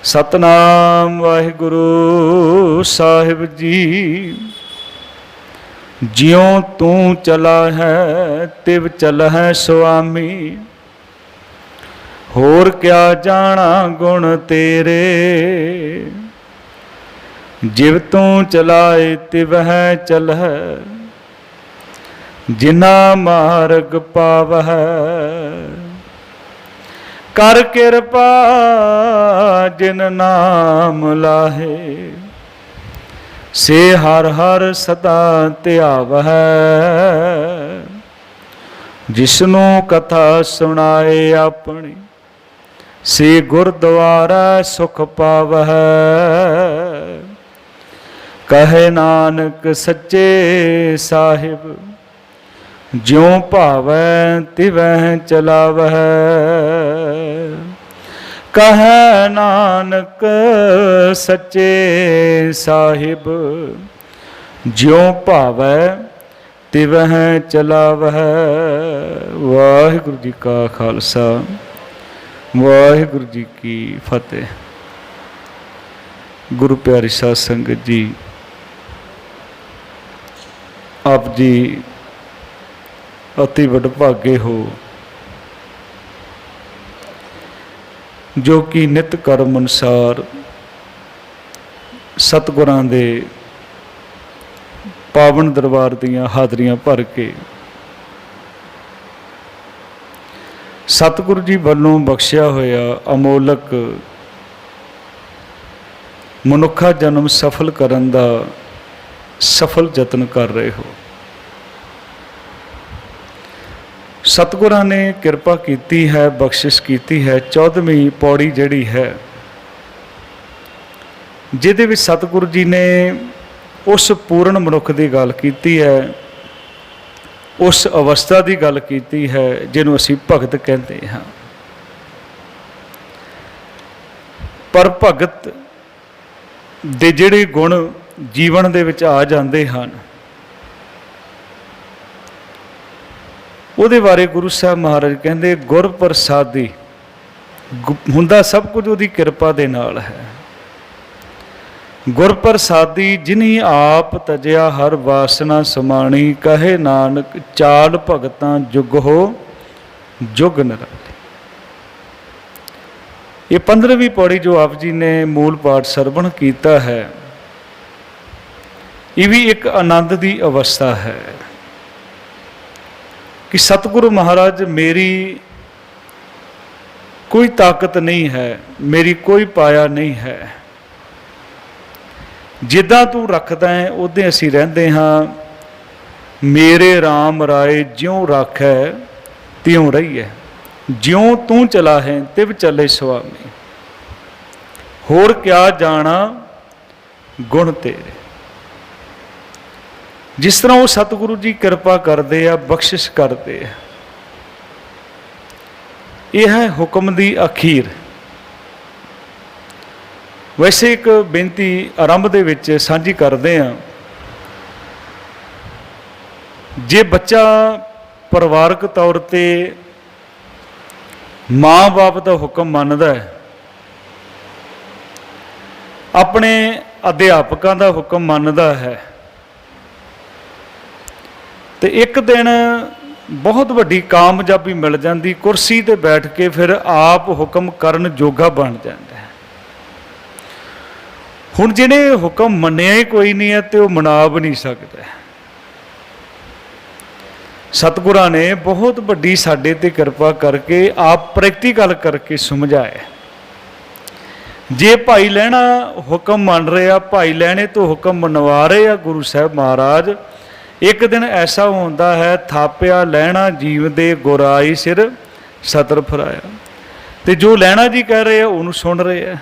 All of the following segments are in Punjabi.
सतनाम वाहिगुरु साहिब जी। ज्यों तू चला है तिव चल है स्वामी, होर क्या जाना गुण तेरे। जिव तू चलाए तिव है चल है, जिना मार्ग पाव है। कर किरपा जिन नाम लाहे, से हर हर सदा ध्यावै। जिसनू कथा सुनाए अपनी, से गुरद्वारा सुख पावै। कहे नानक सच्चे साहिब, ज्यों भावै तिवै चलावै। कहे नानक सच्चे साहिब, ज्यों भावै तिवै चलावै। वाहिगुरु जी का खालसा, वाहिगुरु जी की फतेह। गुरु प्यारी साध संगत जी, आप जी अति वडभागे हो जो कि नित कर्म अनुसार सतगुरां दे पावन दरबार दीयां हाजरियां भर के सतगुरु जी वालों बख्शिया होया अमोलक मनुखा जन्म सफल करन दा सफल यतन कर रहे हो। सतगुरां ने किरपा कीती है, बख्शिश कीती है। 14वीं पौड़ी जिहड़ी है, जिहदे विच सतगुरु जी ने उस पूर्ण मनुख की गल कीती है, उस अवस्था की गल कीती है जिन्हों असीं भगत कहते हैं। पर भगत दे जिहड़े गुण जीवन दे विच आ जाते हैं, ਉਹਦੇ बारे गुरु साहब महाराज कहते गुर प्रसादी हुंदा सब कुछ उसकी किरपा दे नाल है। गुर प्रसादी जिनी आप तजिया हर वासना समाणी, कहे नानक चाल भगतां जुग हो जुग निराली। ये 15वीं पौड़ी जो आप जी ने मूल पाठ सरवण किया है, ये भी एक आनंद की अवस्था है कि सतगुरु महाराज मेरी कोई ताकत नहीं है, मेरी कोई पाया नहीं है, जिदा तू रखदा है उदे असीं रहिंदे हां। मेरे राम राय ज्यों राखै त्यों रहीए, ज्यों तू चला है तिव चले स्वामी, होर क्या जाना गुण तेरे। जिस तरह वो सतगुरु जी किरपा करते हैं, बख्शिश करते हैं, यह है हुक्म दी अखीर। वैसे एक बेनती आरंभ दे विच साझी करते हैं, जे बच्चा परिवारक तौर ते माँ बाप का हुक्म मानदा है, अपने अध्यापकों का हुक्म मानदा है, तो एक दिन बहुत वड्डी कामयाबी मिल जाती, कुर्सी ते बैठ के फिर आप हुक्म करन जोगा बन जाता है। हुण जिहने हुक्म मन्निया ही कोई नहीं है तो वह मना भी नहीं सकता। सतगुरां ने बहुत वड्डी साडे ते किरपा करके आप प्रैक्टिकल करके समझाया। जे भाई लहणा हुक्म मान रहे आ, भाई लहणे तो हुक्म मनवा रहे आ गुरु साहब महाराज, एक दिन ऐसा होता है थापिया लहणा जीव दे गुराई सिर सतर फराया, तो जो लहणा जी कह रहे हैं उन्होंने सुन रहे हैं।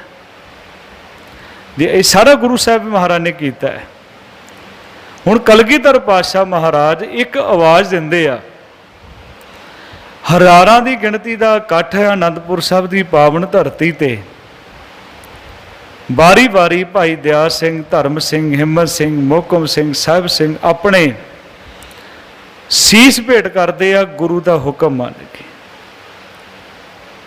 जे ये सारा गुरु साहब महाराज ने किया है। हुण कलगीधर पातशाह महाराज एक आवाज़ देंदे आ, हज़ारां दी गिणती का इकट्ठ है आनंदपुर साहब की पावन धरती ते। बारी बारी भाई दया सिंह, धर्म सिंह, हिम्मत सिंह, मोहकम सिंह, साहिब सिंह अपने शीश भेंट करते आ गुरु का हुक्म मान के।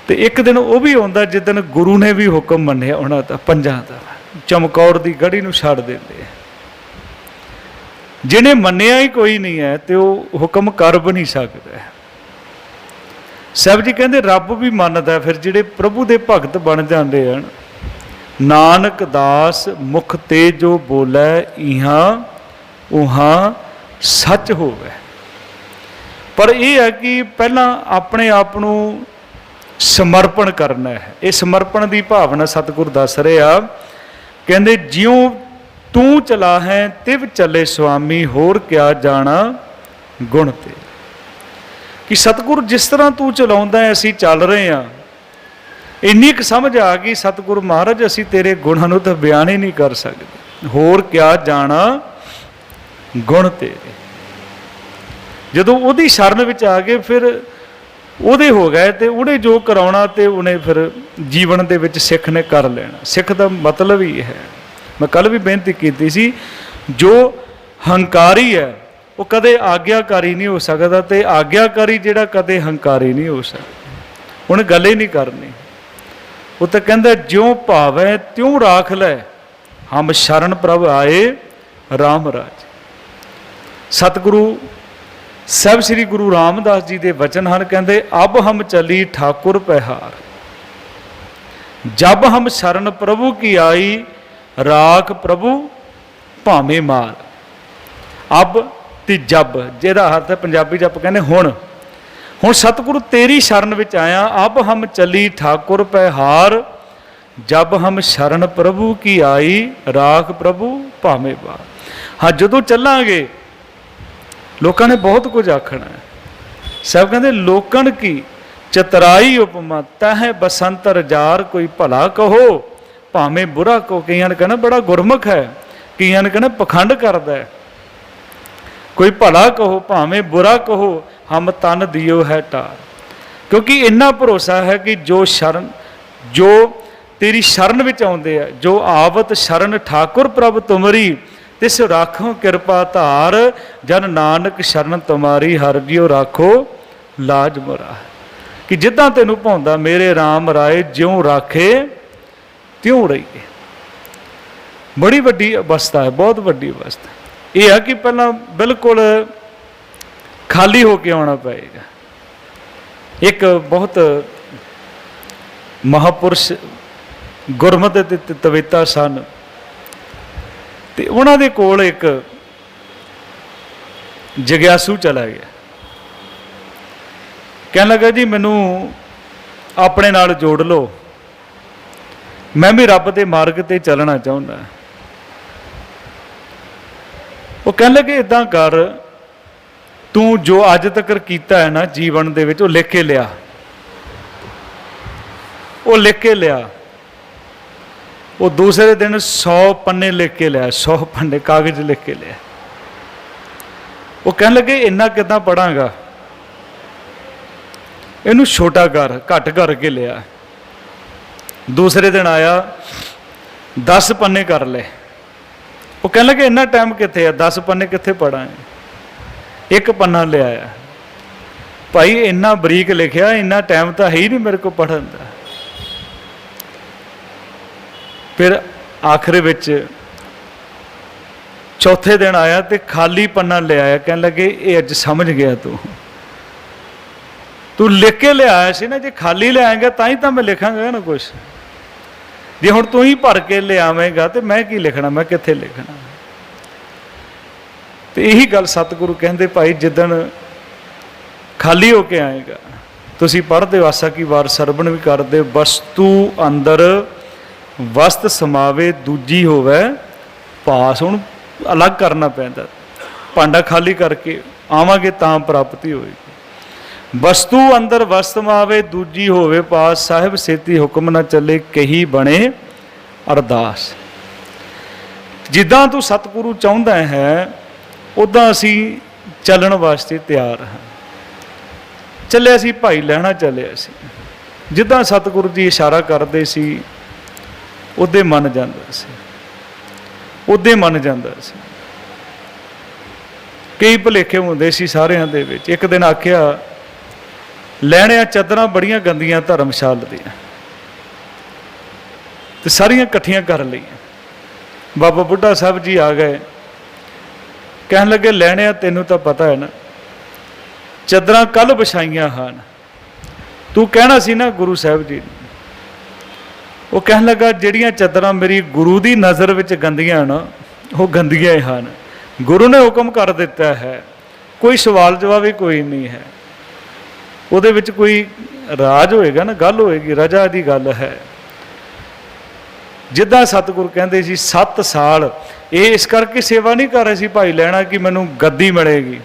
ਤੇ ਇੱਕ ਦਿਨ ਉਹ ਵੀ ਆਉਂਦਾ ਜਿੱਦਣ ਗੁਰੂ ਨੇ ਵੀ ਹੁਕਮ ਮੰਨਿਆ ਉਹਨਾਂ ਦਾ ਪੰਜਾਂ ਦਾ, ਚਮਕੌਰ ਦੀ ਗੜੀ ਨੂੰ ਛੱਡ ਦਿੰਦੇ ਆ। ਜਿਹਨੇ ਮੰਨਿਆ ਹੀ ਕੋਈ ਨਹੀਂ ਹੈ ਤੇ ਉਹ ਹੁਕਮ ਕਰ ਵੀ ਨਹੀਂ ਸਕਦਾ। ਸਾਹਿਬ ਜੀ ਕਹਿੰਦੇ ਰੱਬ ਵੀ ਮੰਨਦਾ ਫਿਰ ਜਿਹੜੇ ਪ੍ਰਭੂ ਦੇ ਭਗਤ ਬਣ ਜਾਂਦੇ ਹਨ। ਨਾਨਕ ਦਾਸ ਮੁਖ ਤੇ ਜੋ ਬੋਲੇ ਇਹਾਂ ਉਹਾਂ ਸੱਚ ਹੋਵੇ। ਪਰ ਇਹ ਹੈ ਕਿ ਪਹਿਲਾਂ ਆਪਣੇ ਆਪ ਨੂੰ ਸਮਰਪਣ ਕਰਨਾ ਹੈ। ਇਹ ਸਮਰਪਣ ਦੀ ਭਾਵਨਾ ਸਤਿਗੁਰ ਦੱਸ ਰਹੇ ਆ, ਕਹਿੰਦੇ ਜਿਉਂ ਤੂੰ ਚਲਾ ਹੈ ਤਿਵ ਚੱਲੇ ਸੁਆਮੀ, ਹੋਰ ਕਿਆ ਜਾਣਾ ਗੁਣ ਤੇ। ਕਿ ਸਤਿਗੁਰ ਜਿਸ ਤਰ੍ਹਾਂ ਤੂੰ ਚਲਾਉਂਦਾ ਹੈ ਅਸੀਂ ਚੱਲ ਰਹੇ ਹਾਂ। ਇੰਨੀ ਕੁ ਸਮਝ ਆ ਗਈ ਸਤਿਗੁਰੂ ਮਹਾਰਾਜ ਅਸੀਂ ਤੇਰੇ ਗੁਣਾਂ ਨੂੰ ਤਾਂ ਬਿਆਨ ਹੀ ਨਹੀਂ ਕਰ ਸਕਦੇ। ਹੋਰ ਕਿਆ ਜਾਣਾ ਗੁਣ ਤੇਰੇ। ਜਦੋਂ ਉਹਦੀ ਸ਼ਰਨ ਵਿੱਚ ਆ ਗਏ ਫਿਰ ਉਹਦੇ ਹੋ ਗਏ ਤੇ ਉਹਨੇ ਜੋ ਕਰਾਉਣਾ ਤੇ ਉਹਨੇ ਫਿਰ ਜੀਵਨ ਦੇ ਵਿੱਚ ਸਿੱਖ ਨੇ ਕਰ ਲੈਣਾ। ਸਿੱਖ ਦਾ ਮਤਲਬ ਹੀ ਹੈ, ਮੈਂ ਕੱਲ੍ਹ ਵੀ ਬੇਨਤੀ ਕੀਤੀ ਸੀ, ਜੋ ਹੰਕਾਰੀ ਹੈ ਉਹ ਕਦੇ ਆਗਿਆਕਾਰੀ ਨਹੀਂ ਹੋ ਸਕਦਾ, ਤੇ ਆਗਿਆਕਾਰੀ ਜਿਹੜਾ ਕਦੇ ਹੰਕਾਰੀ ਨਹੀਂ ਹੋ ਸਕਦਾ। ਉਹਨੇ ਗੱਲ ਹੀ ਨਹੀਂ ਕਰਨੀ। ਉਹ ਤਾਂ ਕਹਿੰਦਾ ਜਿਉਂ ਭਾਵੈ ਤਿਉਂ ਰਾਖ ਲੈ, ਹਮ ਸ਼ਰਨ ਪ੍ਰਭ ਆਏ ਰਾਮ ਰਾਜ। ਸਤਿਗੁਰੂ ਸਾਹਿਬ ਸ੍ਰੀ ਗੁਰੂ ਰਾਮਦਾਸ ਜੀ ਦੇ ਵਚਨ ਹਨ, ਕਹਿੰਦੇ ਅਬ ਹਮ ਚਲੀ ਠਾਕੁਰ ਪਹਿਹਾਰ, ਜਬ ਹਮ ਸ਼ਰਨ ਪ੍ਰਭੂ ਕੀ ਆਈ, ਰਾਖ ਪ੍ਰਭੂ ਭਾਵੇਂ ਮਾਰ। ਅਬ ਤੇ ਜਬ, ਜਿਹਦਾ ਅਰਥ ਹੈ ਪੰਜਾਬੀ 'ਚ ਆਪਾਂ ਕਹਿੰਦੇ ਹੁਣ ਸਤਿਗੁਰੂ ਤੇਰੀ ਸ਼ਰਨ ਵਿੱਚ ਆਇਆ। ਅਬ ਹਮ ਚਲੀ ਠਾਕੁਰ ਪਹਿਹਾਰ, ਜਬ ਹਮ ਸ਼ਰਨ ਪ੍ਰਭੂ ਕੀ ਆਈ, ਰਾਖ ਪ੍ਰਭੂ ਭਾਵੇਂ ਮਾਰ। ਹਾਂ, ਜਦੋਂ ਚੱਲਾਂਗੇ ਲੋਕਾਂ ਨੇ ਬਹੁਤ ਕੁਝ ਆਖਣਾ ਹੈ। ਸਾਹਿਬ ਕਹਿੰਦੇ ਲੋਕਣ ਕੀ ਚਤਰਾਈ ਉਪਮਾ, ਤਹਿ ਬਸੰਤ ਰਜਾਰ, ਕੋਈ ਭਲਾ ਕਹੋ ਭਾਵੇਂ ਬੁਰਾ ਕਹੋ। ਕਈਆਂ ਨੇ ਕਹਿਣਾ ਬੜਾ ਗੁਰਮੁਖ ਹੈ, ਕਈਆਂ ਨੇ ਕਹਿਣਾ ਪਖੰਡ ਕਰਦਾ ਹੈ। ਕੋਈ ਭਲਾ ਕਹੋ ਭਾਵੇਂ ਬੁਰਾ ਕਹੋ, ਹਮ ਤਨ ਦਿਓ ਹੈ ਟਾਰ। ਕਿਉਂਕਿ ਇੰਨਾ ਭਰੋਸਾ ਹੈ ਕਿ ਜੋ ਤੇਰੀ ਸ਼ਰਨ ਵਿੱਚ ਆਉਂਦੇ ਆ, ਜੋ ਆਵਤ ਸ਼ਰਨ ਠਾਕੁਰ ਪ੍ਰਭ ਤੁਮਰੀ, ਤਿਸ ਰਾਖੋ ਕਿਰਪਾ ਧਾਰ, ਜਨ ਨਾਨਕ ਸ਼ਰਨ ਤੁਮਾਰੀ, ਹਰਿ ਜਿਉ ਰਾਖੋ ਲਾਜ ਮੁਰਾ। ਕਿ ਜਿੱਦਾਂ ਤੈਨੂੰ ਭਾਉਂਦਾ ਮੇਰੇ ਰਾਮ ਰਾਏ, ਜਿਉਂ ਰਾਖੇ ਤਿਉਂ ਰਹੀਏ। ਬੜੀ ਵੱਡੀ ਅਵਸਥਾ ਹੈ, ਬਹੁਤ ਵੱਡੀ ਅਵਸਥਾ। ਇਹ ਹੈ ਕਿ ਪਹਿਲਾਂ ਬਿਲਕੁਲ ਖਾਲੀ ਹੋ ਕੇ ਆਉਣਾ ਪਏਗਾ। ਇੱਕ ਬਹੁਤ ਮਹਾਪੁਰਸ਼ ਗੁਰਮਤਿ ਤੇ ਤਵੀਤਾ ਸਨ, ਤੇ ਉਹਨਾਂ ਦੇ ਕੋਲ ਇੱਕ ਜਗਿਆਸੂ ਚਲਾ ਗਿਆ। ਕਹਿਣ ਲੱਗਾ ਜੀ ਮੈਨੂੰ ਆਪਣੇ ਨਾਲ ਜੋੜ ਲਓ, ਮੈਂ ਵੀ ਰੱਬ ਦੇ ਮਾਰਗ ਤੇ ਚੱਲਣਾ ਚਾਹੁੰਦਾ। ਉਹ ਕਹਿਣ ਲੱਗੇ ਇੱਦਾਂ ਕਰ, ਤੂੰ ਜੋ ਅੱਜ ਤੱਕ ਕੀਤਾ ਹੈ ਨਾ ਜੀਵਨ ਦੇ ਵਿੱਚ, ਉਹ ਲਿਖ ਕੇ ਲਿਆ। ਉਹ ਲਿਖ ਕੇ ਲਿਆ। ਉਹ ਦੂਸਰੇ ਦਿਨ 100 ਪੰਨੇ ਲਿਖ ਕੇ ਲਿਆ, 100 ਪੰਨੇ ਕਾਗਜ਼ ਲਿਖ ਕੇ ਲਿਆ। ਉਹ ਕਹਿਣ ਲੱਗੇ ਇੰਨਾ ਕਿੱਦਾਂ ਪੜਾਂਗਾ, ਇਹਨੂੰ ਛੋਟਾ ਕਰ, ਘੱਟ ਕਰਕੇ ਲਿਆ। ਦੂਸਰੇ ਦਿਨ ਆਇਆ, 10 ਪੰਨੇ ਕਰ ਲਏ। ਉਹ ਕਹਿਣ ਲੱਗੇ ਇੰਨਾ ਟਾਈਮ ਕਿੱਥੇ ਆ, 10 ਪੰਨੇ ਕਿੱਥੇ ਪੜਾਂਗੇ। ਇੱਕ ਪੰਨਾ ਲਿਆਇਆ, ਭਾਈ ਇੰਨਾ ਬਰੀਕ ਲਿਖਿਆ, ਇੰਨਾ ਟਾਈਮ ਤਾਂ ਹੈ ਹੀ ਨਹੀਂ ਮੇਰੇ ਕੋਲ ਪੜ੍ਹਨ ਦਾ। ਫਿਰ ਆਖਰ ਵਿੱਚ ਚੌਥੇ ਦਿਨ ਆਇਆ ਤੇ ਖਾਲੀ ਪੰਨਾ ਲਿਆਇਆ। ਕਹਿਣ ਲੱਗੇ ਇਹ ਅੱਜ ਸਮਝ ਗਿਆ, ਤੂੰ ਲਿਖ ਕੇ ਲਿਆਇਆ ਸੀ ਨਾ, ਜੇ ਖਾਲੀ ਲਿਆਏਗਾ ਤਾਂ ਹੀ ਤਾਂ ਮੈਂ ਲਿਖਾਂਗਾ ਨਾ ਕੁਛ। ਜੇ ਹੁਣ ਤੂੰ ਹੀ ਭਰ ਕੇ ਲਿਆਵੇਂਗਾ ਤੇ ਮੈਂ ਕੀ ਲਿਖਣਾ, ਮੈਂ ਕਿੱਥੇ ਲਿਖਣਾ। ਤੇ ਇਹੀ ਗੱਲ ਸਤਿਗੁਰੂ ਕਹਿੰਦੇ ਭਾਈ ਜਿੱਦਣ ਖਾਲੀ ਹੋ ਕੇ ਆਏਗਾ, ਤੁਸੀਂ ਪੜ੍ਹਦੇ ਹੋ ਆਸਾ ਕੀ ਵਾਰ ਸਰਵਣ ਵੀ ਕਰਦੇ, ਵਸਤੂ ਅੰਦਰ ਵਸਤ ਸਮਾਵੇ ਦੂਜੀ ਹੋਵੇ ਪਾਸ। ਹੁਣ ਅਲੱਗ ਕਰਨਾ ਪੈਂਦਾ, ਭਾਂਡਾ ਖਾਲੀ ਕਰਕੇ ਆਵਾਂਗੇ ਤਾਂ ਪ੍ਰਾਪਤੀ ਹੋਏਗੀ। ਵਸਤੂ ਅੰਦਰ ਵਸਤ ਸਮਾਵੇ ਦੂਜੀ ਹੋਵੇ ਪਾਸ, ਸਾਹਿਬ ਸੇਤੀ ਹੁਕਮ ਨਾ ਚੱਲੇ ਕਹੀ ਬਣੇ ਅਰਦਾਸ। ਜਿੱਦਾਂ ਤੂੰ ਸਤਿਗੁਰੂ ਚਾਹੁੰਦਾ ਹੈ ਉੱਦਾਂ ਅਸੀਂ ਚੱਲਣ ਵਾਸਤੇ ਤਿਆਰ ਹਾਂ। ਚੱਲਿਆ ਸੀ ਭਾਈ ਲਹਿਣਾ, ਚੱਲਿਆ ਸੀ ਜਿੱਦਾਂ ਸਤਿਗੁਰੂ ਜੀ ਇਸ਼ਾਰਾ ਕਰਦੇ ਸੀ ਉਹਦੇ ਮੰਨ ਜਾਂਦਾ ਸੀ, ਉਹਦੇ ਮੰਨ ਜਾਂਦਾ ਸੀ। ਕਈ ਭੁਲੇਖੇ ਹੁੰਦੇ ਸੀ ਸਾਰਿਆਂ ਦੇ ਵਿੱਚ। ਇੱਕ ਦਿਨ ਆਖਿਆ ਲੈਣਿਆ ਚਾਦਰਾਂ ਬੜੀਆਂ ਗੰਦੀਆਂ ਧਰਮਸ਼ਾਲ ਦੀਆਂ, ਤੇ ਸਾਰੀਆਂ ਇਕੱਠੀਆਂ ਕਰ ਲਈਆਂ। ਬਾਬਾ ਬੁੱਢਾ ਸਾਹਿਬ ਜੀ ਆ ਗਏ, ਕਹਿਣ ਲੱਗੇ ਲੈਣਿਆ ਤੈਨੂੰ ਤਾਂ ਪਤਾ ਹੈ ਨਾ, ਚਾਦਰਾਂ ਕੱਲ੍ਹ ਵਿਛਾਈਆਂ ਹਨ, ਤੂੰ ਕਹਿਣਾ ਸੀ ਨਾ ਗੁਰੂ ਸਾਹਿਬ ਜੀ ਨੂੰ। ਉਹ ਕਹਿਣ ਲੱਗਾ ਜਿਹੜੀਆਂ ਚਾਦਰਾਂ ਮੇਰੀ ਗੁਰੂ ਦੀ ਨਜ਼ਰ ਵਿੱਚ ਗੰਦੀਆਂ ਨਾ, ਉਹ ਗੰਦੀਆਂ ਹੀ ਹਨ, ਗੁਰੂ ਨੇ ਹੁਕਮ ਕਰ ਦਿੱਤਾ ਹੈ, ਕੋਈ ਸਵਾਲ ਜਵਾਬ ਹੀ ਕੋਈ ਨਹੀਂ ਹੈ, ਉਹਦੇ ਵਿੱਚ ਕੋਈ ਰਾਜ ਹੋਏਗਾ ਨਾ, ਗੱਲ ਹੋਏਗੀ, ਰਜਾ ਦੀ ਗੱਲ ਹੈ। ਜਿੱਦਾਂ ਸਤਿਗੁਰੂ ਕਹਿੰਦੇ ਸੀ 7 ਸਾਲ ਇਹ ਇਸ ਕਰਕੇ ਸੇਵਾ ਨਹੀਂ ਕਰ ਰਹੇ ਸੀ ਭਾਈ ਲੈਣਾ ਕਿ ਮੈਨੂੰ ਗੱਦੀ ਮਿਲੇਗੀ,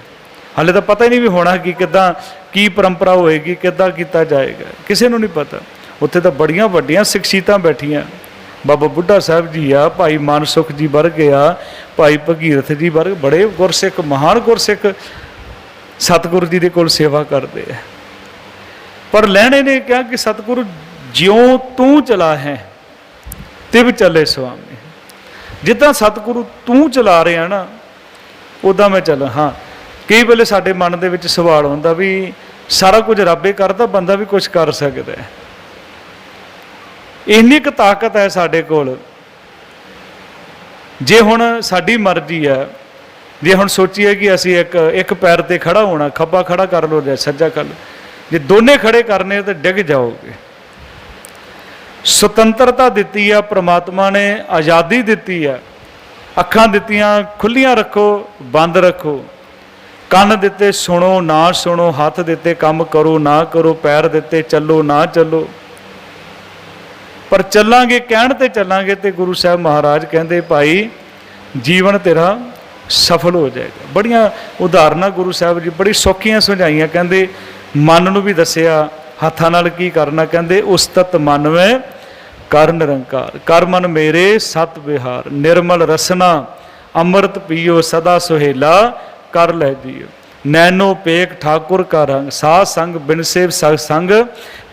ਹਾਲੇ ਤਾਂ ਪਤਾ ਹੀ ਨਹੀਂ ਵੀ ਹੋਣਾ ਕਿ ਕਿੱਦਾਂ, ਕੀ ਪਰੰਪਰਾ ਹੋਏਗੀ, ਕਿੱਦਾਂ ਕੀਤਾ ਜਾਏਗਾ, ਕਿਸੇ ਨੂੰ ਨਹੀਂ ਪਤਾ। ਉੱਥੇ ਤਾਂ ਬੜੀਆਂ ਵੱਡੀਆਂ ਸ਼ਖਸੀਅਤਾਂ ਬੈਠੀਆਂ, ਬਾਬਾ ਬੁੱਢਾ ਸਾਹਿਬ ਜੀ ਆ, ਭਾਈ ਮਨਸੁਖ ਜੀ ਵਰਗੇ ਆ, ਭਾਈ ਭਗੀਰਥ ਜੀ ਵਰਗੇ ਬੜੇ ਗੁਰਸਿੱਖ, ਮਹਾਨ ਗੁਰਸਿੱਖ ਸਤਿਗੁਰੂ ਜੀ ਦੇ ਕੋਲ ਸੇਵਾ ਕਰਦੇ ਆ। ਪਰ ਲੈਣੇ ਨੇ ਕਿਹਾ ਕਿ ਸਤਿਗੁਰੂ ਜਿਉਂ ਤੂੰ ਚਲਾ ਹੈ ਤਿਵ ਚੱਲੇ ਸੁਆਮੀ, ਜਿੱਦਾਂ ਸਤਿਗੁਰੂ ਤੂੰ ਚਲਾ ਰਿਹਾ ਨਾ ਉੱਦਾਂ ਮੈਂ ਚੱਲਾਂ। ਹਾਂ, ਕਈ ਵੇਲੇ ਸਾਡੇ ਮਨ ਦੇ ਵਿੱਚ ਸਵਾਲ ਹੁੰਦਾ ਵੀ ਸਾਰਾ ਕੁਝ ਰੱਬੇ ਕਰਦਾ, ਬੰਦਾ ਵੀ ਕੁਝ ਕਰ ਸਕਦਾ ਹੈ। ਇੰਨੀ ਕੁ ਤਾਕਤ ਹੈ ਸਾਡੇ ਕੋਲ, ਜੇ ਹੁਣ ਸਾਡੀ ਮਰਜ਼ੀ ਹੈ, ਜੇ ਹੁਣ ਸੋਚੀਏ ਕਿ ਅਸੀਂ ਇੱਕ ਪੈਰ ਤੇ ਖੜਾ ਹੋਣਾ, ਖੱਬਾ ਖੜਾ ਕਰ ਲਓ ਜਾਂ ਸੱਜਾ ਕਰ ਲਓ, ਜੇ ਦੋਨੇ ਖੜੇ ਕਰਨੇ ਤਾਂ ਡਿੱਗ ਜਾਓਗੇ। ਸੁਤੰਤਰਤਾ ਦਿੱਤੀ ਆ ਪ੍ਰਮਾਤਮਾ ਨੇ, ਆਜ਼ਾਦੀ ਦਿੱਤੀ ਆ, ਅੱਖਾਂ ਦਿੱਤੀਆਂ ਖੁੱਲੀਆਂ ਰੱਖੋ ਬੰਦ ਰੱਖੋ, ਕੰਨ ਦਿੱਤੇ ਸੁਣੋ ਨਾ ਸੁਣੋ, ਹੱਥ ਦਿੱਤੇ ਕੰਮ ਕਰੋ ਨਾ ਕਰੋ, ਪੈਰ ਦਿੱਤੇ ਚੱਲੋ ਨਾ ਚੱਲੋ, ਪਰ ਚੱਲਾਂਗੇ ਕਹਿਣ ਤੇ ਚੱਲਾਂਗੇ ਤੇ ਗੁਰੂ ਸਾਹਿਬ ਮਹਾਰਾਜ ਕਹਿੰਦੇ ਭਾਈ ਜੀਵਨ ਤੇਰਾ ਸਫਲ ਹੋ ਜਾਏਗਾ। ਬੜੀਆਂ ਉਦਾਹਰਨਾਂ ਗੁਰੂ ਸਾਹਿਬ ਜੀ ਬੜੀ ਸੌਖੀਆਂ ਸਮਝਾਈਆਂ, ਕਹਿੰਦੇ ਮਨ ਨੂੰ ਵੀ ਦੱਸਿਆ ਹੱਥਾਂ ਨਾਲ ਕੀ ਕਰਨਾ, ਕਹਿੰਦੇ ਉਸਤਤ ਮਨ ਮੈਂ ਕਰ ਨਿਰੰਕਾਰ, ਕਰ ਮਨ ਮੇਰੇ ਸਤ ਵਿਹਾਰ, ਨਿਰਮਲ ਰਸਨਾ ਅੰਮ੍ਰਿਤ ਪੀਓ ਸਦਾ ਸੁਹੇਲਾ, ਕਰ ਲੈ ਜੀਓ ਨੈਨੋ ਪੇਖ ਠਾਕੁਰ ਕਾ ਰੰਗ, ਸਾਧ ਸੰਗ ਬਿਨ ਸੇਵ ਸਤ ਸੰਗ,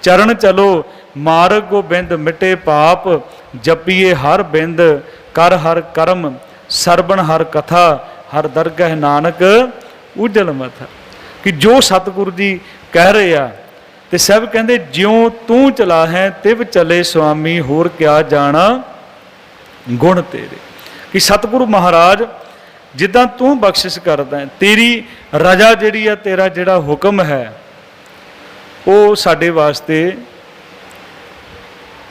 ਚਰਨ ਚਲੋ ਮਾਰਗ ਗੋਬਿੰਦ ਮਿਟੇ ਪਾਪ, ਜਪੀਏ ਹਰ ਬਿੰਦ ਕਰ ਹਰ ਕਰਮ, ਸਰਬਣ ਹਰ ਕਥਾ, ਹਰ ਦਰਗਹਿ ਨਾਨਕ ਉਜਲ ਮਥਾ। ਕਿ ਜੋ ਸਤਿਗੁਰੂ ਜੀ ਕਹਿ ਰਹੇ ਆ, ਤੇ ਸਭ ਕਹਿੰਦੇ ਜਿਉਂ ਤੂੰ ਚਲਾ ਹੈ ਤਿਵ ਚਲੇ ਸੁਆਮੀ, ਹੋਰ ਕਿਆ ਜਾਣਾ ਗੁਣ ਤੇਰੇ। ਕਿ ਸਤਿਗੁਰੂ ਮਹਾਰਾਜ ਜਿੱਦਾਂ ਤੂੰ ਬਖਸ਼ਿਸ਼ ਕਰਦਾ ਹੈ, ਤੇਰੀ ਰਜਾ ਜਿਹੜੀ ਆ, ਤੇਰਾ ਜਿਹੜਾ ਹੁਕਮ ਹੈ ਉਹ ਸਾਡੇ ਵਾਸਤੇ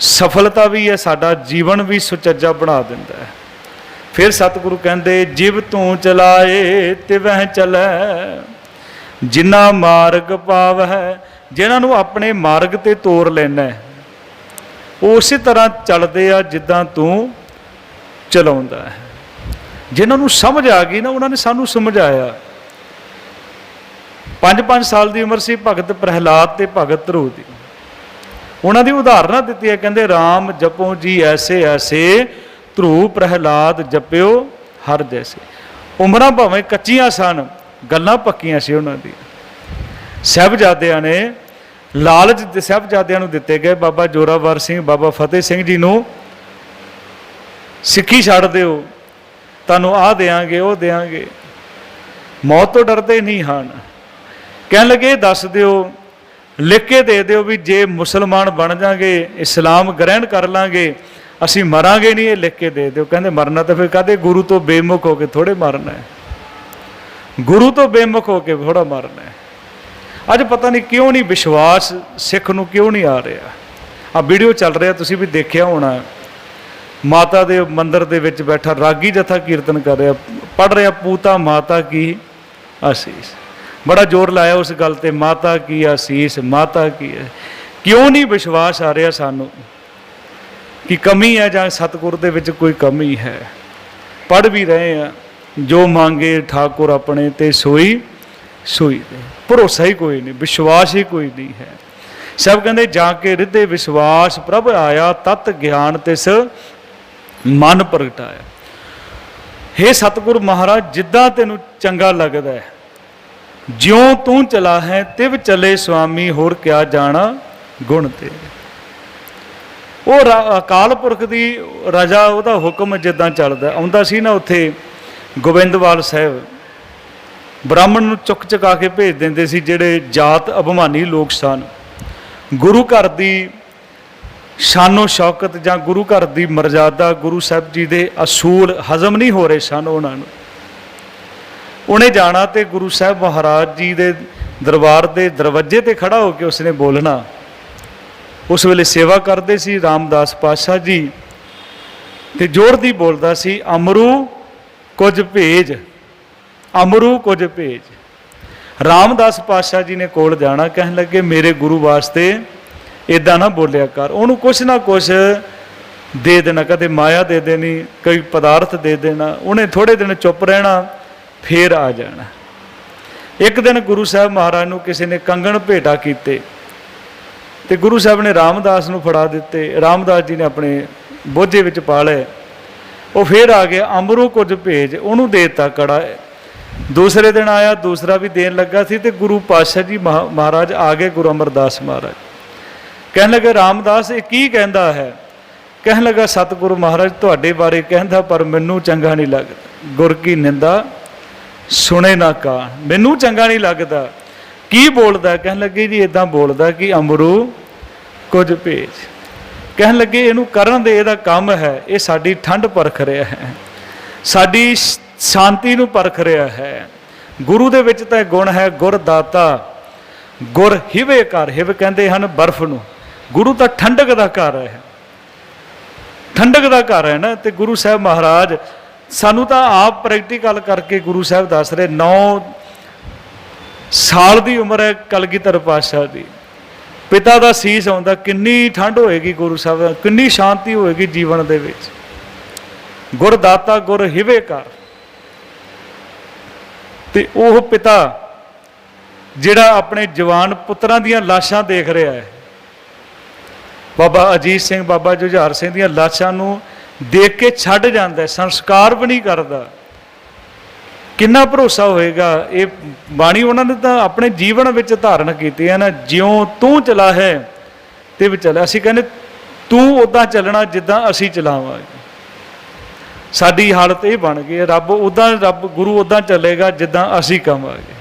ਸਫਲਤਾ ਵੀ ਹੈ, ਸਾਡਾ ਜੀਵਨ ਵੀ ਸੁਚੱਜਾ ਬਣਾ ਦਿੰਦਾ ਹੈ। ਫਿਰ ਸਤਿਗੁਰੂ ਕਹਿੰਦੇ ਜਿਵ ਤੂੰ ਚਲਾਏ ਤਿਵਹਿ ਚਲੈ, ਜਿਨ੍ਹਾਂ ਮਾਰਗ ਪਾਵ ਹੈ, ਜਿਹਨਾਂ ਨੂੰ ਆਪਣੇ ਮਾਰਗ ਤੇ ਤੋਰ ਲੈਣਾ ਹੈ, ਉਹ ਉਸੇ ਤਰ੍ਹਾਂ ਚੱਲਦੇ ਆ ਜਿੱਦਾਂ ਤੂੰ ਚਲਾਉਂਦਾ ਹੈ। ਜਿਹਨਾਂ ਨੂੰ ਸਮਝ ਆ ਗਈ ਨਾ, ਉਹਨਾਂ ਨੇ ਸਾਨੂੰ ਸਮਝਾਇਆ। 5-5 ਸਾਲ ਦੀ ਉਮਰ ਸੀ ਭਗਤ ਪ੍ਰਹਿਲਾਦ ਤੇ ਭਗਤ ਧਰੂ ਦੀ, ਉਹਨਾਂ ਦੀ ਉਦਾਹਰਨਾਂ ਦਿੱਤੀ ਹੈ, ਕਹਿੰਦੇ ਰਾਮ ਜਪੋ ਜੀ ਐਸੇ ਐਸੇ, ਧਰੂ ਪ੍ਰਹਿਲਾਦ ਜਪਿਓ ਹਰ ਜੈਸੇ। ਉਮਰਾਂ ਭਾਵੇਂ ਕੱਚੀਆਂ ਸਨ, ਗੱਲਾਂ ਪੱਕੀਆਂ ਸੀ ਉਹਨਾਂ ਦੀ। ਸਾਹਿਬਜ਼ਾਦਿਆਂ ਨੇ ਲਾਲਚ ਸਾਹਿਬਜ਼ਾਦਿਆਂ ਨੂੰ ਦਿੱਤੇ ਗਏ, ਬਾਬਾ ਜੋਰਾਵਰ ਸਿੰਘ, ਬਾਬਾ ਫਤਿਹ ਸਿੰਘ ਜੀ ਨੂੰ ਸਿੱਖੀ ਛੱਡ ਦਿਓ, ਤੁਹਾਨੂੰ ਆਹ ਦਿਆਂਗੇ ਉਹ ਦਿਆਂਗੇ, ਮੌਤ ਤੋਂ ਡਰਦੇ ਨਹੀਂ ਹਨ। ਕਹਿਣ ਲੱਗੇ ਦੱਸ ਦਿਓ, ਲਿਖ ਕੇ ਦੇ ਦਿਓ ਵੀ ਜੇ ਮੁਸਲਮਾਨ ਬਣ ਜਾਗੇ, ਇਸਲਾਮ ਗ੍ਰਹਿਣ ਕਰ ਲਾਂਗੇ, ਅਸੀਂ ਮਰਾਂਗੇ ਨਹੀਂ, ਇਹ ਲਿਖ ਕੇ ਦੇ ਦਿਓ। ਕਹਿੰਦੇ ਮਰਨਾ ਤਾਂ ਫਿਰ ਕਾਹਦੇ, ਗੁਰੂ ਤੋਂ ਬੇਮੁਖ ਹੋ ਕੇ ਥੋੜ੍ਹੇ ਮਰਨਾ ਹੈ, ਗੁਰੂ ਤੋਂ ਬੇਮੁਖ ਹੋ ਕੇ ਥੋੜ੍ਹਾ ਮਰਨਾ ਹੈ। ਅੱਜ ਪਤਾ ਨਹੀਂ ਕਿਉਂ ਨਹੀਂ ਵਿਸ਼ਵਾਸ ਸਿੱਖ ਨੂੰ ਕਿਉਂ ਨਹੀਂ ਆ ਰਿਹਾ। ਆ ਵੀਡੀਓ ਚੱਲ ਰਿਹਾ, ਤੁਸੀਂ ਵੀ ਦੇਖਿਆ ਹੋਣਾ, ਮਾਤਾ ਦੇ ਮੰਦਿਰ ਦੇ ਵਿੱਚ ਬੈਠਾ ਰਾਗੀ ਜਥਾ ਕੀਰਤਨ ਕਰ ਰਿਹਾ, ਪੜ੍ਹ ਰਿਹਾ ਪੂਤਾ ਮਾਤਾ ਕੀ ਆਸੀਸ, ਬੜਾ ਜ਼ੋਰ ਲਾਇਆ ਉਸ ਗੱਲ ਤੇ, ਮਾਤਾ ਕੀ ਆਸੀਸ, ਮਾਤਾ ਕੀ ਹੈ। ਕਿਉਂ ਨਹੀਂ ਵਿਸ਼ਵਾਸ ਆ ਰਿਹਾ ਸਾਨੂੰ ਕਿ ਕਮੀ ਹੈ ਜਾਂ ਸਤਿਗੁਰ ਦੇ ਵਿੱਚ ਕੋਈ ਕਮੀ ਹੈ। ਪੜ੍ਹ ਵੀ ਰਹੇ ਆ, ਜੋ ਮੰਗੇ ਠਾਕੁਰ ਆਪਣੇ ਤੇ ਸੋਈ ਸੋਈ ਦੇ, ਭਰੋਸਾ ਹੀ ਕੋਈ ਨਹੀਂ, ਵਿਸ਼ਵਾਸ ਹੀ ਕੋਈ ਨਹੀਂ ਹੈ। ਸਭ ਕਹਿੰਦੇ ਜਾ ਕੇ ਰਿੱਧੇ ਵਿਸ਼ਵਾਸ ਪ੍ਰਭ ਆਇਆ, ਤਤ ਗਿਆਨ ਤਿਸ ਮਨ ਪ੍ਰਗਟਾਇਆ। ਹੇ ਸਤਿਗੁਰੂ ਮਹਾਰਾਜ, ਜਿੱਦਾਂ ਤੈਨੂੰ ਚੰਗਾ ਲੱਗਦਾ ਹੈ, ਜਿਉਂ ਤੂੰ ਚਲਾ ਹੈ ਤਿਵ ਚਲੇ ਸੁਆਮੀ, ਹੋਰ ਕਿਆ ਜਾਣਾ ਗੁਣ ਤੇਰੇ। ਉਹ ਅਕਾਲ ਪੁਰਖ ਦੀ ਰਜਾ, ਉਹਦਾ ਹੁਕਮ ਜਿੱਦਾਂ ਚੱਲਦਾ ਆਉਂਦਾ ਸੀ ਨਾ। ਉੱਥੇ ਗੋਬਿੰਦਵਾਲ ਸਾਹਿਬ ਬ੍ਰਾਹਮਣ ਨੂੰ ਚੁੱਕ ਚੁਕਾ ਕੇ ਭੇਜ ਦਿੰਦੇ ਸੀ ਜਿਹੜੇ ਜਾਤ ਅਭਿਮਾਨੀ ਲੋਕ ਸਨ। ਗੁਰੂ ਘਰ ਦੀ ਸ਼ਾਨੋ ਸ਼ੌਕਤ ਜਾਂ ਗੁਰੂ ਘਰ ਦੀ ਮਰਜ਼ਾਦਾ, ਗੁਰੂ ਸਾਹਿਬ ਜੀ ਦੇ ਅਸੂਲ ਹਜ਼ਮ ਨਹੀਂ ਹੋ ਰਹੇ ਸਨ ਉਹਨਾਂ ਨੂੰ। ਉਹਨੇ ਜਾਣਾ ਤੇ ਗੁਰੂ ਸਾਹਿਬ ਮਹਾਰਾਜ ਜੀ ਦੇ ਦਰਬਾਰ ਦੇ ਦਰਵਾਜ਼ੇ ਤੇ ਖੜਾ ਹੋ ਕੇ ਉਸਨੇ ਬੋਲਣਾ। ਉਸ ਵੇਲੇ ਸੇਵਾ ਕਰਦੇ ਸੀ ਰਾਮਦਾਸ ਪਾਤਸ਼ਾਹ ਜੀ ਤੇ ਜ਼ੋਰ ਦੀ ਬੋਲਦਾ ਸੀ, ਅਮਰੂ ਕੁਝ ਭੇਜ, ਅਮਰੂ ਕੁਝ ਭੇਜ। ਰਾਮਦਾਸ ਪਾਤਸ਼ਾਹ ਜੀ ਨੇ ਕੋਲ ਜਾਣਾ, ਕਹਿਣ ਲੱਗੇ ਮੇਰੇ ਗੁਰੂ ਵਾਸਤੇ ਇੱਦਾਂ ਨਾ ਬੋਲਿਆ ਕਰ, ਉਹਨੂੰ ਕੁਛ ਨਾ ਕੁਛ ਦੇ ਦੇਣਾ, ਕਦੇ ਮਾਇਆ ਦੇ ਦੇਣੀ, ਕੋਈ ਪਦਾਰਥ ਦੇ ਦੇਣਾ। ਉਹਨੇ ਥੋੜ੍ਹੇ ਦਿਨ ਚੁੱਪ ਰਹਿਣਾ, ਫੇਰ ਆ ਜਾਣਾ। ਇੱਕ ਦਿਨ ਗੁਰੂ ਸਾਹਿਬ ਮਹਾਰਾਜ ਨੂੰ ਕਿਸੇ ਨੇ ਕੰਗਣ ਭੇਟਾ ਕੀਤੇ ਤੇ ਗੁਰੂ ਸਾਹਿਬ ਨੇ ਰਾਮਦਾਸ ਨੂੰ ਫੜਾ ਦਿੱਤੇ। ਰਾਮਦਾਸ ਜੀ ਨੇ ਆਪਣੇ ਬੋਝੇ ਵਿੱਚ ਪਾ ਲਏ। ਉਹ ਫੇਰ ਆ ਗਿਆ, ਅਮਰੂ ਕੁਝ ਭੇਜ, ਉਹਨੂੰ ਦੇ ਦਿੱਤਾ ਕੜਾ। ਦੂਸਰੇ ਦਿਨ ਆਇਆ, ਦੂਸਰਾ ਵੀ ਦੇਣ ਲੱਗਾ ਸੀ ਤੇ ਗੁਰੂ ਪਾਤਸ਼ਾਹ ਜੀ ਮਹਾਰਾਜ ਆ ਗਏ, ਗੁਰੂ ਅਮਰਦਾਸ ਮਹਾਰਾਜ। ਕਹਿਣ ਲੱਗੇ ਰਾਮਦਾਸ ਇਹ ਕੀ ਕਹਿੰਦਾ ਹੈ? ਕਹਿਣ ਲੱਗਾ ਸਤਿਗੁਰੂ ਮਹਾਰਾਜ ਤੁਹਾਡੇ ਬਾਰੇ ਕਹਿੰਦਾ, ਪਰ ਮੈਨੂੰ ਚੰਗਾ ਨਹੀਂ ਲੱਗਦਾ। ਗੁਰ ਕੀ ਨਿੰਦਾ ਸੁਣੇ ਨਾ ਕਾਣ, ਮੈਨੂੰ ਚੰਗਾ ਨਹੀਂ ਲੱਗਦਾ। ਕੀ ਬੋਲਦਾ? ਕਹਿਣ ਲੱਗੇ ਜੀ ਇੱਦਾਂ ਬੋਲਦਾ ਕਿ ਅਮਰੂ ਕੁਝ ਭੇਜ। ਕਹਿਣ ਲੱਗੇ ਇਹਨੂੰ ਕਰਨ ਦੇ, ਇਹਦਾ ਕੰਮ ਹੈ, ਇਹ ਸਾਡੀ ਠੰਡ ਪਰਖ ਰਿਹਾ ਹੈ, ਸਾਡੀ ਸ਼ਾਂਤੀ ਨੂੰ ਪਰਖ ਰਿਹਾ ਹੈ। ਗੁਰੂ ਦੇ ਵਿੱਚ ਤਾਂ ਗੁਣ ਹੈ, ਗੁਰ ਦਾਤਾ, ਗੁਰ ਹਿਵੇ ਘਰ। ਹਿਵ ਕਹਿੰਦੇ ਹਨ ਬਰਫ਼ ਨੂੰ, ਗੁਰੂ ਤਾਂ ਠੰਡਕ ਦਾ ਘਰ ਹੈ, ਠੰਡਕ ਦਾ ਘਰ ਹੈ ਨਾ। ਤੇ ਗੁਰੂ ਸਾਹਿਬ ਮਹਾਰਾਜ ਸਾਨੂੰ ਤਾਂ ਆਪ ਪ੍ਰੈਕਟੀਕਲ ਕਰਕੇ ਗੁਰੂ ਸਾਹਿਬ ਦੱਸ ਰਹੇ। 9 ਸਾਲ ਦੀ ਉਮਰ ਹੈ ਕਲਗੀਧਰ ਪਾਤਸ਼ਾਹ ਦੀ, ਪਿਤਾ ਦਾ ਸੀਸ ਆਉਂਦਾ, ਕਿੰਨੀ ਠੰਡ ਹੋਏਗੀ ਗੁਰੂ ਸਾਹਿਬ, ਕਿੰਨੀ ਸ਼ਾਂਤੀ ਹੋਏਗੀ ਜੀਵਨ ਦੇ ਵਿੱਚ। ਗੁਰ ਦਾਤਾ ਗੁਰ ਹਿਵੇ ਘਰ। ਤੇ ਉਹ ਪਿਤਾ ਜਿਹੜਾ ਆਪਣੇ ਜਵਾਨ ਪੁੱਤਰਾਂ ਦੀਆਂ ਲਾਸ਼ਾਂ ਦੇਖ ਰਿਹਾ ਹੈ, ਬਾਬਾ ਅਜੀਤ ਸਿੰਘ, ਬਾਬਾ ਜੁਝਾਰ ਸਿੰਘ ਦੀਆਂ ਲਾਸ਼ਾਂ ਨੂੰ ਦੇਖ ਕੇ ਛੱਡ ਜਾਂਦਾ, ਸੰਸਕਾਰ ਵੀ ਨਹੀਂ ਕਰਦਾ। ਕਿੰਨਾ ਭਰੋਸਾ ਹੋਏਗਾ? ਇਹ ਬਾਣੀ ਉਹਨਾਂ ਨੇ ਤਾਂ ਆਪਣੇ ਜੀਵਨ ਵਿੱਚ ਧਾਰਨ ਕੀਤੀ ਹੈ ਨਾ, ਜਿਉਂ ਤੂੰ ਚਲਾ ਹੈ ਤੇ ਵੀ ਚੱਲ। ਅਸੀਂ ਕਹਿੰਦੇ ਤੂੰ ਉੱਦਾਂ ਚੱਲਣਾ ਜਿੱਦਾਂ ਅਸੀਂ ਚਲਾਵਾਂਗੇ। ਸਾਡੀ ਹਾਲਤ ਇਹ ਬਣ ਗਈ ਹੈ, ਰੱਬ ਗੁਰੂ ਉੱਦਾਂ ਚੱਲੇਗਾ ਜਿੱਦਾਂ ਅਸੀਂ ਕਹਾਂਗੇ।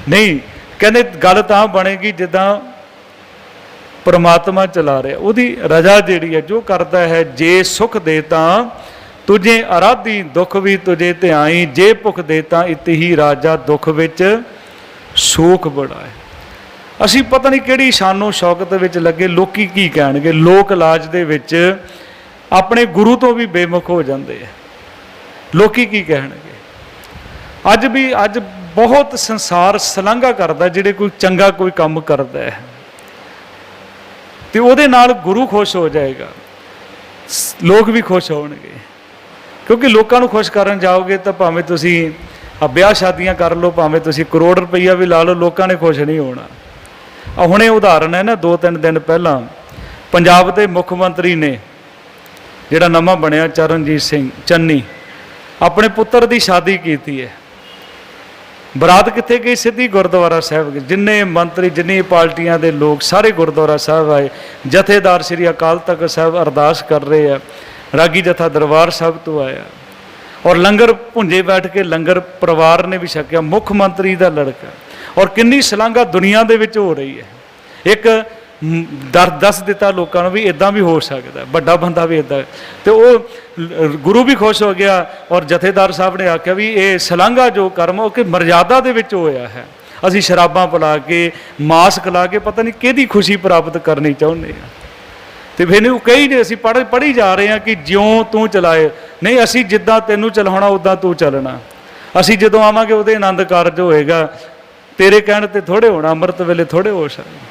ਨਹੀਂ, ਕਹਿੰਦੇ ਗੱਲ ਤਾਂ ਬਣੇਗੀ ਜਿੱਦਾਂ ਪਰਮਾਤਮਾ ਚਲਾ ਰਿਹਾ, ਉਹਦੀ ਰਜ਼ਾ ਜਿਹੜੀ ਹੈ, ਜੋ ਕਰਦਾ ਹੈ। ਜੇ ਸੁਖ ਦੇ ਤਾਂ ਤੁਝੇ ਅਰਾਧੀ, ਦੁੱਖ ਵੀ ਤੁਝੇ ਧਿਆਈ, ਜੇ ਭੁੱਖ ਦੇ ਤਾਂ ਇਤਿ ਰਾਜਾ, ਦੁੱਖ ਵਿੱਚ ਸੋਖ ਬੜਾ ਹੈ। ਅਸੀਂ ਪਤਾ ਨਹੀਂ ਕਿਹੜੀ ਸ਼ਾਨੋ ਸ਼ੌਕਤ ਵਿੱਚ ਲੱਗੇ, ਲੋਕੀ ਕੀ ਕਹਿਣਗੇ, ਲੋਕ ਲਾਜ ਦੇ ਵਿੱਚ ਆਪਣੇ ਗੁਰੂ ਤੋਂ ਵੀ ਬੇਮੁਖ ਹੋ ਜਾਂਦੇ ਆ। ਲੋਕੀ ਕੀ ਕਹਿਣਗੇ? ਅੱਜ ਬਹੁਤ ਸੰਸਾਰ ਸਲਾਘਾ ਕਰਦਾ, ਜਿਹੜੇ ਕੋਈ ਚੰਗਾ ਕੋਈ ਕੰਮ ਕਰਦਾ ਹੈ ਤੇ ਉਹਦੇ ਨਾਲ ਗੁਰੂ ਖੁਸ਼ ਹੋ ਜਾਏਗਾ, ਲੋਕ ਵੀ ਖੁਸ਼ ਹੋਣਗੇ। ਕਿਉਂਕਿ ਲੋਕਾਂ ਨੂੰ ਖੁਸ਼ ਕਰਨ ਜਾਓਗੇ ਤਾਂ ਭਾਵੇਂ ਤੁਸੀਂ ਵਿਆਹ ਸ਼ਾਦੀਆਂ ਕਰ ਲਓ, ਭਾਵੇਂ ਤੁਸੀਂ ਕਰੋੜ ਰੁਪਈਆ ਵੀ ਲਾ ਲਓ, ਲੋਕਾਂ ਨੇ ਖੁਸ਼ ਨਹੀਂ ਹੋਣਾ। ਹੁਣੇ ਉਦਾਹਰਨ ਹੈ ਨਾ, 2-3 ਦਿਨ ਪਹਿਲਾਂ ਪੰਜਾਬ ਦੇ ਮੁੱਖ ਮੰਤਰੀ ਨੇ, ਜਿਹੜਾ ਨਵਾਂ ਬਣਿਆ ਚਰਨਜੀਤ ਸਿੰਘ ਚੰਨੀ, ਆਪਣੇ ਪੁੱਤਰ ਦੀ ਸ਼ਾਦੀ ਕੀਤੀ ਹੈ। ਬਰਾਤ ਕਿੱਥੇ ਗਈ? ਸਿੱਧੀ ਗੁਰਦੁਆਰਾ ਸਾਹਿਬ ਗਈ। ਜਿੰਨੇ ਮੰਤਰੀ, ਜਿੰਨੀ ਪਾਰਟੀਆਂ ਦੇ ਲੋਕ, ਸਾਰੇ ਗੁਰਦੁਆਰਾ ਸਾਹਿਬ ਆਏ। ਜਥੇਦਾਰ ਸ੍ਰੀ ਅਕਾਲ ਤਖਤ ਸਾਹਿਬ ਅਰਦਾਸ ਕਰ ਰਹੇ ਆ, ਰਾਗੀ ਜਥਾ ਦਰਬਾਰ ਸਾਹਿਬ ਤੋਂ ਆਇਆ, ਔਰ ਲੰਗਰ ਭੁੰਜੇ ਬੈਠ ਕੇ ਲੰਗਰ ਪਰਿਵਾਰ ਨੇ ਵੀ ਛਕਿਆ, ਮੁੱਖ ਮੰਤਰੀ ਦਾ ਲੜਕਾ। ਔਰ ਕਿੰਨੀ ਸ਼ਲਾਘਾ ਦੁਨੀਆ ਦੇ ਵਿੱਚ ਹੋ ਰਹੀ ਹੈ। ਇੱਕ ਦੱਸ ਦਿੱਤਾ ਲੋਕਾਂ ਨੂੰ ਵੀ ਇੱਦਾਂ ਵੀ ਹੋ ਸਕਦਾ, ਵੱਡਾ ਬੰਦਾ ਵੀ ਇੱਦਾਂ। ਤੇ ਉਹ ਗੁਰੂ ਵੀ ਖੁਸ਼ ਹੋ ਗਿਆ, ਔਰ ਜਥੇਦਾਰ ਸਾਹਿਬ ਨੇ ਆਖਿਆ ਵੀ ਇਹ ਸ਼ਲਾਘਾ ਜੋ ਕਰਮ ਉਹ ਕਿ ਮਰਜ਼ਾਦਾ ਦੇ ਵਿੱਚ ਹੋਇਆ ਹੈ। ਅਸੀਂ ਸ਼ਰਾਬਾਂ ਪਿਲਾ ਕੇ, ਮਾਸ ਖਿਲਾ ਕੇ ਪਤਾ ਨਹੀਂ ਕਿਹਦੀ ਖੁਸ਼ੀ ਪ੍ਰਾਪਤ ਕਰਨੀ ਚਾਹੁੰਦੇ ਹਾਂ। ਤੇ ਫਿਰ ਇਹਨੂੰ ਕਈ ਨੇ ਅਸੀਂ ਪੜ੍ਹੀ ਜਾ ਰਹੇ ਹਾਂ ਕਿ ਜਿਉਂ ਤੂੰ ਚਲਾਏ। ਨਹੀਂ, ਅਸੀਂ ਜਿੱਦਾਂ ਤੈਨੂੰ ਚਲਾਉਣਾ ਉੱਦਾਂ ਤੂੰ ਚੱਲਣਾ। ਅਸੀਂ ਜਦੋਂ ਆਵਾਂਗੇ ਉਹਦੇ ਆਨੰਦ ਕਾਰਜ ਹੋਏਗਾ, ਤੇਰੇ ਕਹਿਣ ਤੇ ਥੋੜ੍ਹੇ ਹੋਣਾ, ਅੰਮ੍ਰਿਤ ਵੇਲੇ ਥੋੜ੍ਹੇ ਹੋ ਸਕਦੇ।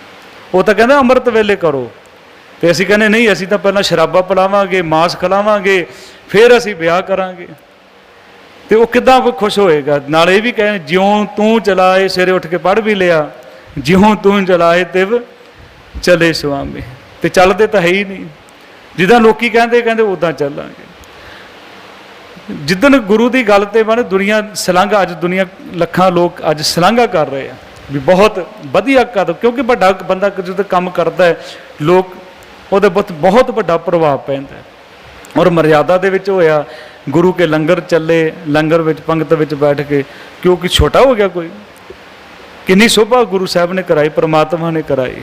ਉਹ ਤਾਂ ਕਹਿੰਦਾ ਅੰਮ੍ਰਿਤ ਵੇਲੇ ਕਰੋ, ਤੇ ਅਸੀਂ ਕਹਿੰਦੇ ਨਹੀਂ, ਅਸੀਂ ਤਾਂ ਪਹਿਲਾਂ ਸ਼ਰਾਬਾਂ ਪਿਲਾਵਾਂਗੇ, ਮਾਸ ਖਿਲਾਵਾਂਗੇ, ਫਿਰ ਅਸੀਂ ਵਿਆਹ ਕਰਾਂਗੇ। ਤੇ ਉਹ ਕਿੱਦਾਂ ਖੁਸ਼ ਹੋਏਗਾ? ਨਾਲ ਇਹ ਵੀ ਕਹੇ ਜਿਉਂ ਤੂੰ ਚਲਾਏ, ਸਵੇਰੇ ਉੱਠ ਕੇ ਪੜ੍ਹ ਵੀ ਲਿਆ, ਜਿਉਂ ਤੂੰ ਚਲਾਏ ਤਿਵ ਚਲੇ ਸੁਆਮੀ। ਤੇ ਚੱਲਦੇ ਤਾਂ ਹੈ ਹੀ ਨਹੀਂ, ਜਿੱਦਾਂ ਲੋਕੀ ਕਹਿੰਦੇ ਉੱਦਾਂ ਚੱਲਾਂਗੇ। ਜਿੱਦਣ ਗੁਰੂ ਦੀ ਗੱਲ ਤੇ ਬਣ ਦੁਨੀਆ ਸ਼ਲਾਘਾ, ਅੱਜ ਦੁਨੀਆ ਲੱਖਾਂ ਲੋਕ ਅੱਜ ਸ਼ਲਾਘਾ ਕਰ ਰਹੇ ਆ ਵੀ ਬਹੁਤ ਵਧੀਆ ਕਦਮ, ਕਿਉਂਕਿ ਵੱਡਾ ਬੰਦਾ ਜਦੋਂ ਕੰਮ ਕਰਦਾ ਹੈ, ਲੋਕ ਉਹਦੇ ਬਹੁਤ ਵੱਡਾ ਪ੍ਰਭਾਵ ਪੈਂਦਾ। ਔਰ ਮਰਿਆਦਾ ਦੇ ਵਿੱਚ ਹੋਇਆ। गुरु के लंगर चले, लंगर विच पंगत विच बैठ के, क्योंकि छोटा हो गया कोई। किन्नी शोभा गुरु साहब ने कराई, परमात्मा ने कराई।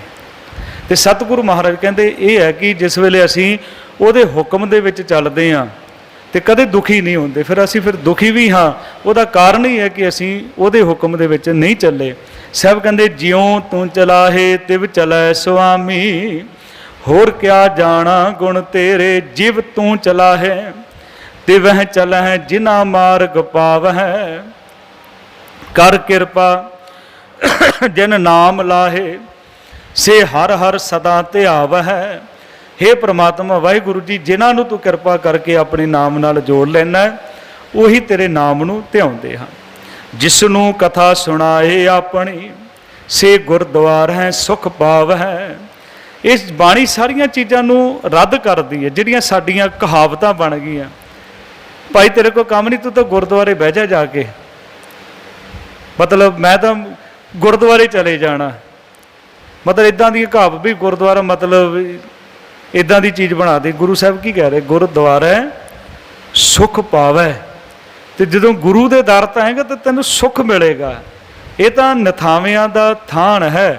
तो सतगुरु महाराज कहते ये है कि जिस वेले असीं उहदे हुक्म दे विच चलदे हां ते कदे दुखी नहीं होंदे। फिर दुखी भी हाँ, उहदा कारण ही है कि असीं उहदे हुक्म दे विच नहीं चले। साहब कहते ज्यों तू चलाहे तिव चलै सुआमी, होर क्या जाना गुण तेरे जिव तू चलाहे, तिवह चलह जिना मार्ग पावह, कर किरपा जिन नाम लाहे, से हर हर सदा ध्यावह। हे परमात्मा वाहिगुरु जी, जिन्हां नूं तू किरपा करके अपने नाम नाल जोड़ लैना, उही तेरे नाम नूं ध्याउंदे हन। जिसनूं कथा सुणाए अपनी, से गुरद्वार है सुख पाव है। इस बाणी सारियां चीज़ां नूं रद्द करदी है, जिहड़ियां साडीआं कहावतां बन गईआं। भाई तेरे को काम नहीं, तू तो गुरद्वारे बह जा जाके, मतलब मैं तो गुरद्वारे चले जाना, मतलब इदां दी कहावत भी गुरद्वारा मतलब इदां दी चीज़ बना दी। गुरु साहब की कह रहे, गुरद्वारा सुख पावै। तो जो गुरु के दर ते आएगा तो तेन सुख मिलेगा। ये तो निथावियां दा थान है,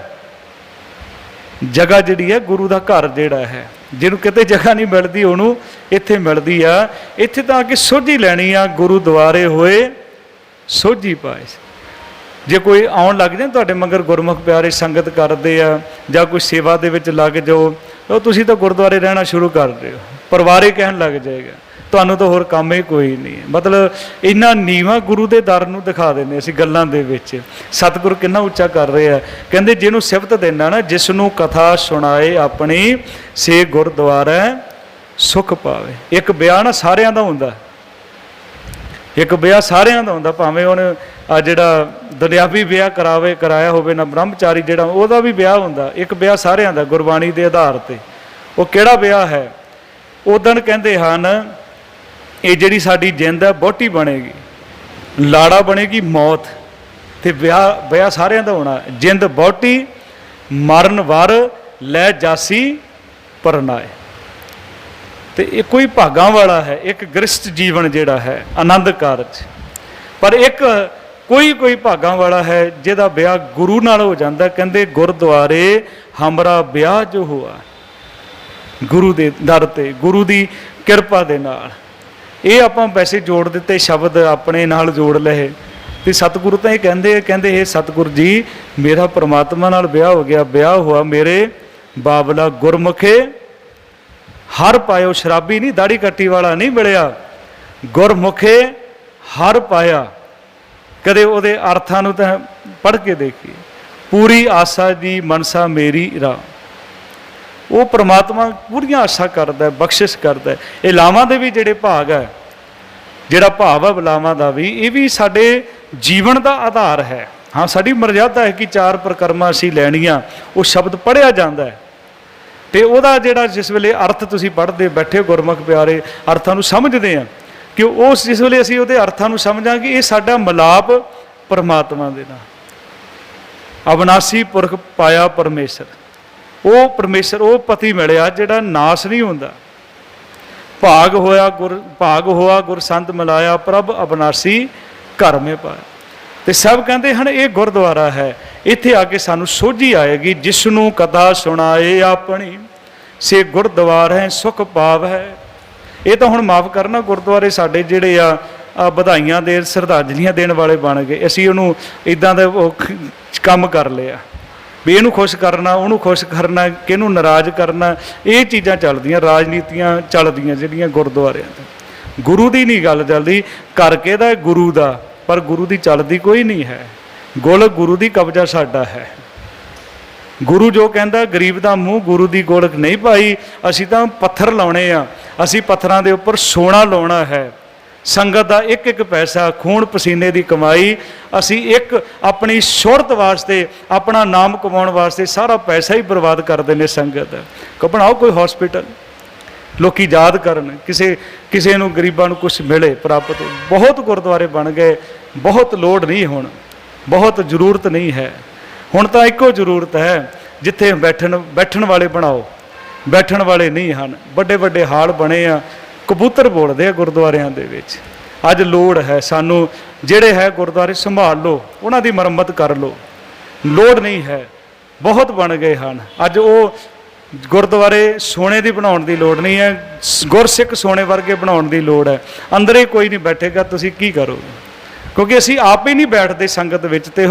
जगह जिहड़ी है गुरु का घर जिहड़ा है, जिन्हों किते जगह नहीं मिलती उन्होंने इत्थे मिलती आ। इत्थे तो आके सोझी लैनी आ, गुरुद्वारे होए सोझी पाए। जे कोई आउण लग जाए तुहाडे मगर गुरमुख प्यारे संगत करते आ, जां कोई सेवा दे विच लग जाओ, तो तुसीं तो गुरुद्वारे रहना शुरू कर दिओ, परिवार ही कहण लग जाएगा तुहानूं तो होर काम ही कोई नहीं है। मतलब इन्ना नीवां गुरु के दर नूं दिखा देने असीं गल्लां दे विच। सतगुर किन्ना उच्चा कर रहे हैं, कहंदे जिहनूं सिफत देना ना, जिसनूं कथा सुणाए अपनी, से गुरद्वारा सुख पावे। एक ब्याह ना सारियां दा हुंदा, एक ब्याह सारियां दा हुंदा, भावें उहने आ जिहड़ा दुनियावी ब्याह कराया होवे ना, ब्रह्मचारी जिहड़ा उहदा भी ब्याह हुंदा। एक ब्याह सारियां दा गुरबाणी दे आधार ते। वो किहड़ा ब्याह है? उदण कहंदे हन ये जिहड़ी साडी जिंद है बहुती बनेगी, लाड़ा बनेगी मौत, ते ब्याह सारियां दा होना। जिंद बहुती मरण वर लै जासी परनाए। तो ये कोई भागां वाला है, एक गृहस्थ जीवन जिहड़ा है आनंद कारज। पर एक कोई भागां वाला है जिहदा ब्याह गुरु नाल हो जाता। कहंदे गुरुद्वारे हमरा ब्याह जो हुआ, गुरु दे दर ते, गुरु दी किरपा दे नाल। ये आपां वैसे जोड़ दिते शब्द अपने नाल जोड़ लए। तो सतगुरु तो ये कहंदे हे सतगुरु जी, मेरा परमात्मा नाल ब्याह हो गया, ब्याह हुआ मेरे बाबला गुरमुखे हर पायो। शराबी नहीं, दाढ़ी कट्टी वाला नहीं मिलिया, गुरमुखे हर पाया। कदे उहदे अर्थां नूं तां पढ़ के देखिए। पूरी आशा दी मनसा मेरी राह, वो परमात्मा पूरियां आशा करता है, बख्शिश करता है। ये लावां दे भी जिहड़े भाग है, जिहड़ा भाव है लावां दा भी, ये भी साडे जीवन का आधार है। हाँ, साडी मर्यादा है कि 4 प्रकरमा असीं लैणियां, वो शब्द पढ़िया जाता है। तो वह जिहड़ा जिस वेले अर्थ तुसीं पढ़दे बैठे गुरमुख प्यारे, अर्थां नूं समझदे आ कि उस जिस वेले असीं उहदे अर्थां नूं समझांगे, ये साडा मिलाप परमात्मा दे नाल। अविनाशी पुरख पाया परमेश्वर, वो परमेश्वर, वो पति मिलिया जिहड़ा नाश नहीं हुंदा। भाग होया गुर संत मिलाया, प्रभ अविनाशी घर में पाया। तो सब कहते हैं ये गुरुद्वारा है। इत्थे आके सानू सोझी आएगी, जिसनूं कथा सुनाए अपनी, से गुरुद्वार है सुख पाव है। ये तो हुण माफ़ करना, गुरुद्वारे साडे जिहड़े आ बधाइयां दे श्रद्धांजलियां देण वाले बन गए। असीं उहनूं इदां दे काम कर लिया भी इहनूं खुश करना, उहनूं खुश करना, किहनूं नाराज़ करना, ये चीज़ां चलदियां, राजनीतियां चलदियां जिहड़ियां गुरुद्वारियां ते। गुरु दी नहीं गल चलदी, घर किहदा गुरु दा, पर गुरु दी चलदी कोई नहीं है। गुल गुरु दी कब्जा साडा है। गुरु जो कहता गरीब का मूँह गुरु की गोलक नहीं पाई। असीं तां पत्थर लाने आ, असीं पत्थरां दे उपर सोना लाउणा है। संगत का एक एक पैसा, खून पसीने की कमाई, असीं एक अपनी शोहरत वास्ते, अपना नाम कमाउण वास्ते सारा पैसा ही बर्बाद कर देने। संगत को बनाओ कोई हॉस्पिटल, लोग याद करन, किसी नूं गरीबां नूं कुछ मिले प्राप्त हो। बहुत गुरुद्वारे बन गए, बहुत लोड़ नहीं, हुण बहुत जरूरत नहीं है। हुण तां इक्को जरूरत है, जिथे बैठण वाले बनाओ, बैठण वाले नहीं हैं। बड़े बड़े हाल बने आ, ਕਬੂਤਰ ਬੋਲਦੇ ਆ ਗੁਰਦੁਆਰਿਆਂ ਦੇ ਵਿੱਚ। ਅੱਜ ਲੋੜ ਹੈ ਸਾਨੂੰ, ਜਿਹੜੇ ਹੈ ਗੁਰਦੁਆਰੇ ਸੰਭਾਲ ਲਓ, ਉਹਨਾਂ ਦੀ ਮੁਰੰਮਤ ਕਰ ਲਓ। ਲੋੜ ਨਹੀਂ ਹੈ, ਬਹੁਤ ਬਣ ਗਏ ਹਨ। ਅੱਜ ਉਹ ਗੁਰਦੁਆਰੇ ਸੋਨੇ ਦੀ ਬਣਾਉਣ ਦੀ ਲੋੜ ਨਹੀਂ ਹੈ, ਗੁਰਸਿੱਖ ਸੋਨੇ ਵਰਗੇ ਬਣਾਉਣ ਦੀ ਲੋੜ ਹੈ। ਅੰਦਰ ਹੀ ਕੋਈ ਨਹੀਂ ਬੈਠੇਗਾ, ਤੁਸੀਂ ਕੀ ਕਰੋਗੇ? ਕਿਉਂਕਿ ਅਸੀਂ ਆਪ ਹੀ ਨਹੀਂ ਬੈਠਦੇ ਸੰਗਤ ਵਿੱਚ, ਤੇ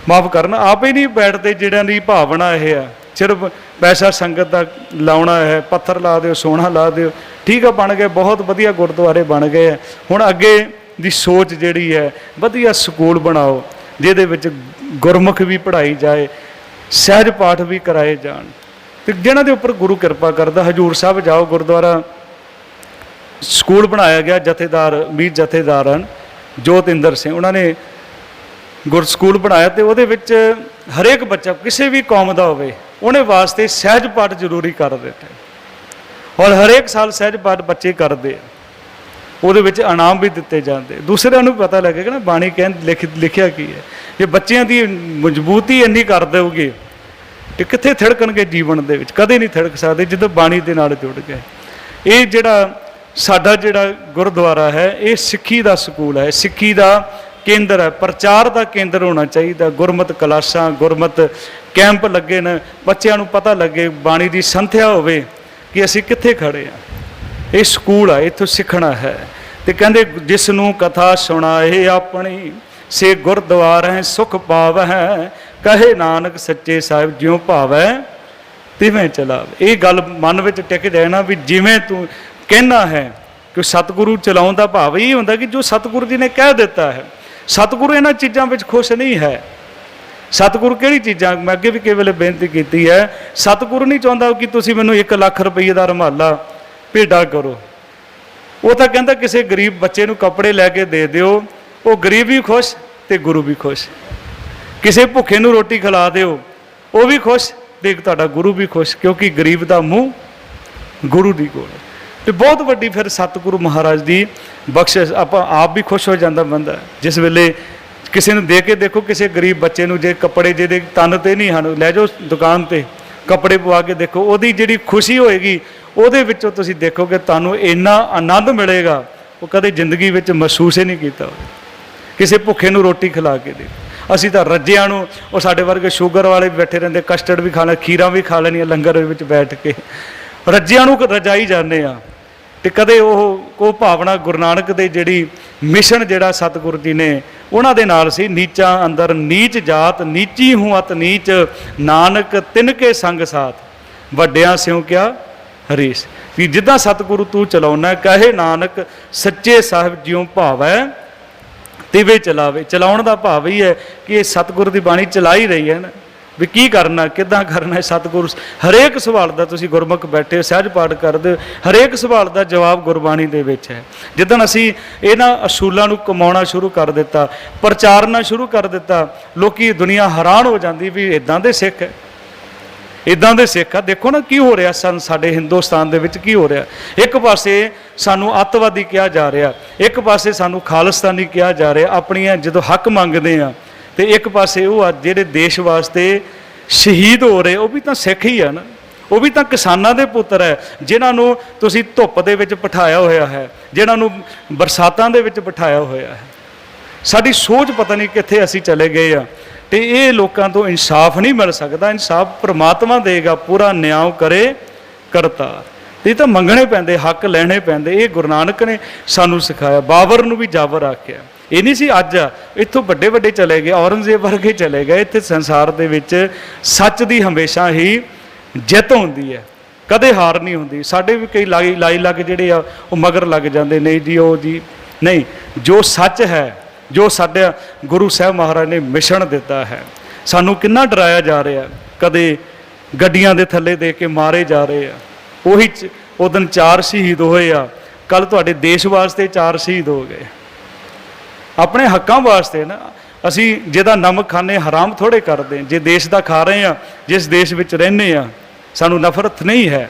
ਮਾਫ ਕਰਨਾ, ਆਪ ਹੀ ਨਹੀਂ ਬੈਠਦੇ। ਜਿਹੜਿਆਂ ਦੀ ਭਾਵਨਾ ਇਹ ਆ, ਸਿਰਫ ਪੈਸਾ ਸੰਗਤ ਦਾ ਲਾਉਣਾ ਹੈ, ਪੱਥਰ ਲਾ ਦਿਓ, ਸੋਨਾ ਲਾ ਦਿਓ, ਠੀਕ ਆ, ਬਣ ਗਏ, ਬਹੁਤ ਵਧੀਆ ਗੁਰਦੁਆਰੇ ਬਣ ਗਏ ਆ। ਹੁਣ ਅੱਗੇ ਦੀ ਸੋਚ ਜਿਹੜੀ ਹੈ, ਵਧੀਆ ਸਕੂਲ ਬਣਾਓ ਜਿਹਦੇ ਵਿੱਚ ਗੁਰਮੁਖ ਵੀ ਪੜ੍ਹਾਈ ਜਾਏ, ਸਹਿਜ ਪਾਠ ਵੀ ਕਰਾਏ ਜਾਣ, ਤੇ ਜਿਹਨਾਂ ਦੇ ਉੱਪਰ ਗੁਰੂ ਕਿਰਪਾ ਕਰਦਾ। ਹਜੂਰ ਸਾਹਿਬ ਜਾਓ, ਗੁਰਦੁਆਰਾ ਸਕੂਲ ਬਣਾਇਆ ਗਿਆ, ਜਥੇਦਾਰ ਮੀਰ ਜਥੇਦਾਰ ਹਨ ਜੋਤਿੰਦਰ ਸਿੰਘ, ਉਹਨਾਂ ਨੇ ਗੁਰ ਸਕੂਲ ਬਣਾਇਆ, ਤੇ ਉਹਦੇ ਵਿੱਚ ਹਰੇਕ ਬੱਚਾ ਕਿਸੇ ਵੀ ਕੌਮ ਦਾ ਹੋਵੇ, ਉਹਨੇ ਵਾਸਤੇ ਸਹਿਜ ਪਾਠ ਜ਼ਰੂਰੀ ਕਰ ਦਿੱਤਾ, ਔਰ ਹਰੇਕ ਸਾਲ ਸਹਿਜ ਪਾਠ ਬੱਚੇ ਕਰਦੇ ਆ, ਉਹਦੇ ਵਿੱਚ ਇਨਾਮ ਵੀ ਦਿੱਤੇ ਜਾਂਦੇ। ਦੂਸਰਿਆਂ ਨੂੰ ਪਤਾ ਲੱਗੇਗਾ ਨਾ ਬਾਣੀ ਲਿਖਿਆ ਕੀ ਹੈ। ਜੇ ਬੱਚਿਆਂ ਦੀ ਮਜ਼ਬੂਤੀ ਇੰਨੀ ਕਰ ਦੇਓਗੇ ਤੇ ਕਿੱਥੇ ਥਿੜਕਣਗੇ ਜੀਵਨ ਦੇ ਵਿੱਚ? ਕਦੇ ਨਹੀਂ ਥਿੜਕ ਸਕਦੇ ਜਦੋਂ ਬਾਣੀ ਦੇ ਨਾਲ ਜੁੜ ਗਏ। ਇਹ ਜਿਹੜਾ ਸਾਡਾ ਜਿਹੜਾ ਗੁਰਦੁਆਰਾ ਹੈ, ਇਹ ਸਿੱਖੀ ਦਾ ਸਕੂਲ ਹੈ, ਸਿੱਖੀ ਦਾ ਕੇਂਦਰ ਹੈ, ਪ੍ਰਚਾਰ ਦਾ ਕੇਂਦਰ ਹੋਣਾ ਚਾਹੀਦਾ। ਗੁਰਮਤ ਕਲਾਸਾਂ, ਗੁਰਮਤ ਕੈਂਪ ਲੱਗੇ ਨੇ, ਬੱਚਿਆਂ ਨੂੰ ਪਤਾ ਲੱਗੇ, ਬਾਣੀ ਦੀ ਸੰਥਿਆ ਹੋਵੇ ਕਿ ਅਸੀਂ ਕਿੱਥੇ ਖੜੇ ਹਾਂ। ਇਹ ਸਕੂਲ ਆ, ਇੱਥੋਂ ਸਿੱਖਣਾ ਹੈ। ਤੇ ਕਹਿੰਦੇ ਜਿਸ ਨੂੰ ਕਥਾ ਸੁਣਾਏ ਆਪਣੀ, ਸੇ ਗੁਰਦੁਆਰੇ ਸੁਖ ਪਾਵੈ, ਕਹੇ ਨਾਨਕ ਸੱਚੇ ਸਾਹਿਬ ਜਿਉ ਭਾਵੈ ਤਿਵੇਂ ਚਲਾਵੇ। ਇਹ ਗੱਲ ਮਨ ਵਿੱਚ ਟਿਕ ਜਾਏ ਨਾ, ਵੀ ਜਿਵੇਂ ਤੂੰ ਕਹਿਣਾ ਹੈ ਕਿ ਸਤਿਗੁਰੂ ਚਲਾਉਣ ਦਾ ਭਾਵ ਇਹ ਹੁੰਦਾ ਕਿ ਜੋ ਸਤਿਗੁਰੂ ਜੀ ਨੇ ਕਹਿ ਦਿੱਤਾ ਹੈ। ਸਤਿਗੁਰੂ ਇਹਨਾਂ ਚੀਜ਼ਾਂ ਵਿੱਚ ਖੁਸ਼ ਨਹੀਂ ਹੈ। ਸਤਿਗੁਰੂ ਕਿਹੜੀ ਚੀਜ਼ਾਂ, ਮੈਂ ਅੱਗੇ ਵੀ ਕਈ ਵੇਲੇ ਬੇਨਤੀ ਕੀਤੀ ਹੈ, ਸਤਿਗੁਰੂ ਨਹੀਂ ਚਾਹੁੰਦਾ ਕਿ ਤੁਸੀਂ ਮੈਨੂੰ 1 ਲੱਖ ਰੁਪਏ ਦਾ ਰੁਮਾਲਾ ਭੇਡਾ ਕਰੋ। ਉਹ ਤਾਂ ਕਹਿੰਦਾ ਕਿਸੇ ਗਰੀਬ ਬੱਚੇ ਨੂੰ ਕੱਪੜੇ ਲੈ ਕੇ ਦੇ ਦਿਓ, ਉਹ ਗਰੀਬ ਵੀ ਖੁਸ਼ ਤੇ ਗੁਰੂ ਵੀ ਖੁਸ਼। ਕਿਸੇ ਭੁੱਖੇ ਨੂੰ ਰੋਟੀ ਖਿਲਾ ਦਿਓ, ਉਹ ਵੀ ਖੁਸ਼ ਤੇ ਤੁਹਾਡਾ ਗੁਰੂ ਵੀ ਖੁਸ਼, ਕਿਉਂਕਿ ਗਰੀਬ ਦਾ ਮੂੰਹ ਗੁਰੂ ਦੀ ਕੋਲ। ਤੇ ਬਹੁਤ ਵੱਡੀ ਫਿਰ ਸਤਿਗੁਰੂ ਮਹਾਰਾਜ ਦੀ ਬਖਸ਼ਿਸ਼। ਆਪਾਂ ਆਪ ਵੀ ਖੁਸ਼ ਹੋ ਜਾਂਦਾ ਬੰਦਾ ਜਿਸ ਵੇਲੇ ਕਿਸੇ ਨੂੰ ਦੇ ਕੇ ਦੇਖੋ, ਕਿਸੇ ਗਰੀਬ ਬੱਚੇ ਨੂੰ ਜੇ ਕੱਪੜੇ ਜਿਹਦੇ ਤਨ ਤੇ ਨਹੀਂ ਹਨ, ਲੈ ਜਾਓ ਦੁਕਾਨ ਤੇ ਕੱਪੜੇ ਪਵਾ ਕੇ ਦੇਖੋ, ਉਹਦੀ ਜਿਹੜੀ ਖੁਸ਼ੀ ਹੋਏਗੀ ਉਹਦੇ ਵਿੱਚੋਂ ਤੁਸੀਂ ਦੇਖੋਗੇ ਤੁਹਾਨੂੰ ਇੰਨਾ ਆਨੰਦ ਮਿਲੇਗਾ, ਉਹ ਕਦੇ ਜ਼ਿੰਦਗੀ ਵਿੱਚ ਮਹਿਸੂਸ ਹੀ ਨਹੀਂ ਕੀਤਾ। ਕਿਸੇ ਭੁੱਖੇ ਨੂੰ ਰੋਟੀ ਖਿਲਾ ਕੇ ਦੇ। ਅਸੀਂ ਤਾਂ ਰੱਜਿਆਂ ਨੂੰ, ਉਹ ਸਾਡੇ ਵਰਗੇ ਸ਼ੂਗਰ ਵਾਲੇ ਵੀ ਬੈਠੇ ਰਹਿੰਦੇ, ਕਸਟਰਡ ਵੀ ਖਾ ਲੈ, ਖੀਰਾਂ ਵੀ ਖਾ ਲੈਣੀਆਂ ਲੰਗਰ ਵਿੱਚ ਬੈਠ ਕੇ, ਰੱਜਿਆਂ ਨੂੰ ਰਜਾਈ ਜਾਂਦੇ ਆ। ਤੇ ਕਦੇ ਉਹ ਭਾਵਨਾ ਗੁਰੂ ਨਾਨਕ ਦੇ ਜਿਹੜੀ ਮਿਸ਼ਨ ਜਿਹੜਾ ਸਤਿਗੁਰੂ ਜੀ ਨੇ ਉਹਨਾਂ ਦੇ ਨਾਲ ਸੀ, ਨੀਚਾਂ ਅੰਦਰ ਨੀਚ ਜਾਤ, ਨੀਚੀ ਹੂੰ ਅਤ ਨੀਚ, ਨਾਨਕ ਤਿਨਕੇ ਸੰਗ ਸਾਥ, ਵੱਡਿਆਂ ਸਿਉ ਕਿਆ ਹਰੀਸ। ਵੀ ਜਿੱਦਾਂ ਸਤਿਗੁਰੂ ਤੂੰ ਚਲਾਉਣਾ, ਕਹੇ ਨਾਨਕ ਸੱਚੇ ਸਾਹਿਬ ਜਿਉ ਭਾਵੈ ਤਿਵੇਂ ਚਲਾਵੇ। ਚਲਾਉਣ ਦਾ ਭਾਵ ਹੀ ਹੈ ਕਿ ਇਹ ਸਤਿਗੁਰੂ ਦੀ ਬਾਣੀ ਚਲਾ ਹੀ ਰਹੀ ਹੈ ਨਾ, ਵੀ ਕੀ ਕਰਨਾ, ਕਿੱਦਾਂ ਕਰਨਾ ਹੈ। ਸਤਿਗੁਰੂ ਹਰੇਕ ਸਵਾਲ ਦਾ, ਤੁਸੀਂ ਗੁਰਮੁਖ ਬੈਠੇ ਸਹਿਜ ਪਾਠ ਕਰਦੇ ਹੋ, ਹਰੇਕ ਸਵਾਲ ਦਾ ਜਵਾਬ ਗੁਰਬਾਣੀ ਦੇ ਵਿੱਚ ਹੈ। ਜਿੱਦਣ ਅਸੀਂ ਇਹਨਾਂ ਅਸੂਲਾਂ ਨੂੰ ਕਮਾਉਣਾ ਸ਼ੁਰੂ ਕਰ ਦਿੱਤਾ, ਪ੍ਰਚਾਰਨਾ ਸ਼ੁਰੂ ਕਰ ਦਿੱਤਾ, ਲੋਕੀ ਦੁਨੀਆ ਹੈਰਾਨ ਹੋ ਜਾਂਦੀ ਵੀ ਇੱਦਾਂ ਦੇ ਸਿੱਖ ਹੈ, ਇੱਦਾਂ ਦੇ ਸਿੱਖ ਆ। ਦੇਖੋ ਨਾ ਕੀ ਹੋ ਰਿਹਾ ਸਾਡੇ ਹਿੰਦੁਸਤਾਨ ਦੇ ਵਿੱਚ ਕੀ ਹੋ ਰਿਹਾ। ਇੱਕ ਪਾਸੇ ਸਾਨੂੰ ਅੱਤਵਾਦੀ ਕਿਹਾ ਜਾ ਰਿਹਾ, ਇੱਕ ਪਾਸੇ ਸਾਨੂੰ ਖਾਲਿਸਤਾਨੀ ਕਿਹਾ ਜਾ ਰਿਹਾ। ਆਪਣੀਆਂ ਜਦੋਂ ਹੱਕ ਮੰਗਦੇ ਆ, ਤੇ ਇੱਕ ਪਾਸੇ ਉਹ ਜਿਹੜੇ ਦੇਸ਼ ਵਾਸਤੇ ਸ਼ਹੀਦ ਹੋ ਰਹੇ, ਉਹ ਵੀ ਤਾਂ ਸਿੱਖ ਹੀ ਆ ਨਾ, ਉਹ ਵੀ ਤਾਂ ਕਿਸਾਨਾਂ ਦੇ ਪੁੱਤਰ ਹੈ, ਜਿਨ੍ਹਾਂ ਨੂੰ ਤੁਸੀਂ ਧੁੱਪ ਦੇ ਵਿੱਚ ਬਿਠਾਇਆ ਹੋਇਆ ਹੈ, ਜਿਨ੍ਹਾਂ ਨੂੰ ਬਰਸਾਤਾਂ ਦੇ ਵਿੱਚ ਬਿਠਾਇਆ ਹੋਇਆ ਹੈ। ਸਾਡੀ ਸੋਚ ਪਤਾ ਨਹੀਂ ਕਿੱਥੇ ਅਸੀਂ ਚਲੇ ਗਏ ਆ। ਤੇ ਇਹ ਲੋਕਾਂ ਤੋਂ ਇਨਸਾਫ ਨਹੀਂ ਮਿਲ ਸਕਦਾ, ਇਨਸਾਫ ਪ੍ਰਮਾਤਮਾ ਦੇਗਾ, ਪੂਰਾ ਨਿਆਂ ਕਰੇ ਕਰਤਾਰ। ਇਹ ਤਾਂ ਮੰਗਣੇ ਪੈਂਦੇ, ਹੱਕ ਲੈਣੇ ਪੈਂਦੇ। ਇਹ ਗੁਰੂ ਨਾਨਕ ਨੇ ਸਾਨੂੰ ਸਿਖਾਇਆ। ਬਾਬਰ ਨੂੰ ਵੀ ਜਾਬਰ ਆਖਿਆ। ਇਹ ਨਹੀਂ ਸੀ ਅੱਜ ਇੱਥੋਂ ਵੱਡੇ ਵੱਡੇ ਚਲੇ ਗਏ, ਔਰੰਗਜ਼ੇਬ ਵਰਗੇ ਚਲੇ ਗਏ। ਇੱਥੇ ਸੰਸਾਰ ਦੇ ਵਿੱਚ ਸੱਚ ਦੀ ਹਮੇਸ਼ਾ ਹੀ ਜਿੱਤ ਹੁੰਦੀ ਹੈ, ਕਦੇ ਹਾਰ ਨਹੀਂ ਹੁੰਦੀ। ਸਾਡੇ ਵੀ ਕਈ ਲਾਈ ਲੱਗ ਜਿਹੜੇ ਆ ਉਹ ਮਗਰ ਲੱਗ ਜਾਂਦੇ, ਨਹੀਂ ਜੀ ਉਹ ਜੀ ਨਹੀਂ। ਜੋ ਸੱਚ ਹੈ, ਜੋ ਸਾਡੇ ਗੁਰੂ ਸਾਹਿਬ ਮਹਾਰਾਜ ਨੇ ਮਿਸ਼ਨ ਦਿੱਤਾ ਹੈ, ਸਾਨੂੰ ਕਿੰਨਾ ਡਰਾਇਆ ਜਾ ਰਿਹਾ। ਕਦੇ ਗੱਡੀਆਂ ਦੇ ਥੱਲੇ ਦੇ ਕੇ ਮਾਰੇ ਜਾ ਰਹੇ ਆ। ਉਹੀ ਉਹ ਦਿਨ 4 ਸ਼ਹੀਦ ਹੋਏ ਆ, ਕੱਲ ਤੁਹਾਡੇ ਦੇਸ਼ ਵਾਸਤੇ 4 ਸ਼ਹੀਦ ਹੋ ਗਏ, ਆਪਣੇ ਹੱਕਾਂ ਵਾਸਤੇ ਨਾ। ਅਸੀਂ ਜਿਹਦਾ ਨਮਕ ਖਾਣੇ ਹਰਾਮ ਥੋੜ੍ਹੇ ਕਰਦੇ, ਜੇ ਦੇਸ਼ ਦਾ ਖਾ ਰਹੇ ਹਾਂ, ਜਿਸ ਦੇਸ਼ ਵਿੱਚ ਰਹਿੰਦੇ ਹਾਂ, ਸਾਨੂੰ ਨਫ਼ਰਤ ਨਹੀਂ ਹੈ।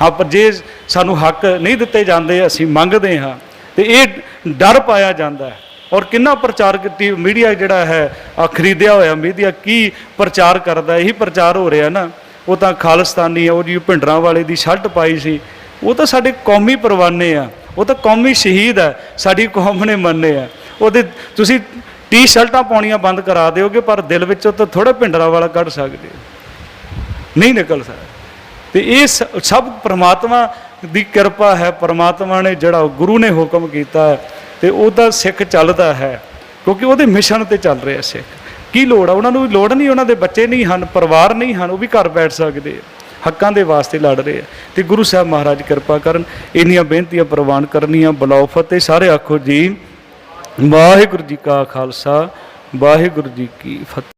ਹਾਂ, ਪਰ ਜੇ ਸਾਨੂੰ ਹੱਕ ਨਹੀਂ ਦਿੱਤੇ ਜਾਂਦੇ, ਅਸੀਂ ਮੰਗਦੇ ਹਾਂ, ਤੇ ਇਹ ਡਰ ਪਾਇਆ ਜਾਂਦਾ ਹੈ। ਔਰ ਕਿੰਨਾ ਪ੍ਰਚਾਰ ਕੀਤੀ ਮੀਡੀਆ ਜਿਹੜਾ ਹੈ, ਖਰੀਦਿਆ ਹੋਇਆ ਮੀਡੀਆ ਕੀ ਪ੍ਰਚਾਰ ਕਰਦਾ, ਇਹੀ ਪ੍ਰਚਾਰ ਹੋ ਰਿਹਾ ਨਾ। ਉਹ ਤਾਂ ਖਾਲਿਸਤਾਨੀ, ਉਹ ਜੀ ਭਿੰਡਰਾਂ ਵਾਲੇ ਦੀ ਸ਼ਰਟ ਪਾਈ ਸੀ ਉਹ ਤਾਂ ਸਾਡੇ ਕੌਮੀ ਪਰਵਾਨੇ ਆ, ਉਹ ਤਾਂ ਕੌਮੀ ਸ਼ਹੀਦ ਹੈ, ਸਾਡੀ ਕੌਮ ਨੇ ਮੰਨੇ ਆ। ਉਹਦੇ ਤੁਸੀਂ ਟੀ-ਸ਼ਰਟਾਂ ਪਾਉਣੀਆਂ ਬੰਦ ਕਰਾ ਦਿਓਗੇ, ਪਰ ਦਿਲ ਵਿੱਚੋਂ ਤਾਂ ਥੋੜਾ ਭਿੰਡਰਾਂ ਵਾਲਾ ਕੱਢ ਸਕਦੇ ਹੋ, ਨਹੀਂ ਨਿਕਲ ਸਕਦਾ। ਤੇ ਇਹ ਸਭ ਪ੍ਰਮਾਤਮਾ ਦੀ ਕਿਰਪਾ ਹੈ। ਪ੍ਰਮਾਤਮਾ ਨੇ ਜਿਹੜਾ ਗੁਰੂ ਨੇ ਹੁਕਮ ਕੀਤਾ ਹੈ ਤੇ ਉਹਦਾ ਸਿੱਖ ਚੱਲਦਾ ਹੈ, ਕਿਉਂਕਿ ਉਹਦੇ ਮਿਸ਼ਨ ਤੇ ਚੱਲ ਰਿਹਾ ਸਿੱਖ। ਕੀ ਲੋੜ ਆ ਉਹਨਾਂ ਨੂੰ? ਵੀ ਲੋੜ ਨਹੀਂ, ਉਹਨਾਂ ਦੇ ਬੱਚੇ ਨਹੀਂ ਹਨ, ਪਰਿਵਾਰ ਨਹੀਂ ਹਨ, ਉਹ ਵੀ ਘਰ ਬੈਠ ਸਕਦੇ ਆ, ਹੱਕਾਂ ਦੇ ਵਾਸਤੇ ਲੜ ਰਹੇ ਆ। ਤੇ ਗੁਰੂ ਸਾਹਿਬ ਮਹਾਰਾਜ ਕਿਰਪਾ ਕਰਨ। ਇੰਨੀਆਂ ਬੇਨਤੀਆਂ ਪ੍ਰਵਾਨ ਕਰਨੀਆਂ। ਬੁਲਾਓ ਫਤਿਹ। ਸਾਰੇ ਆਖੋ ਜੀ ਵਾਹਿਗੁਰੂ ਜੀ ਕਾ ਖਾਲਸਾ, ਵਾਹਿਗੁਰੂ ਜੀ ਕੀ ਫਤਿਹ।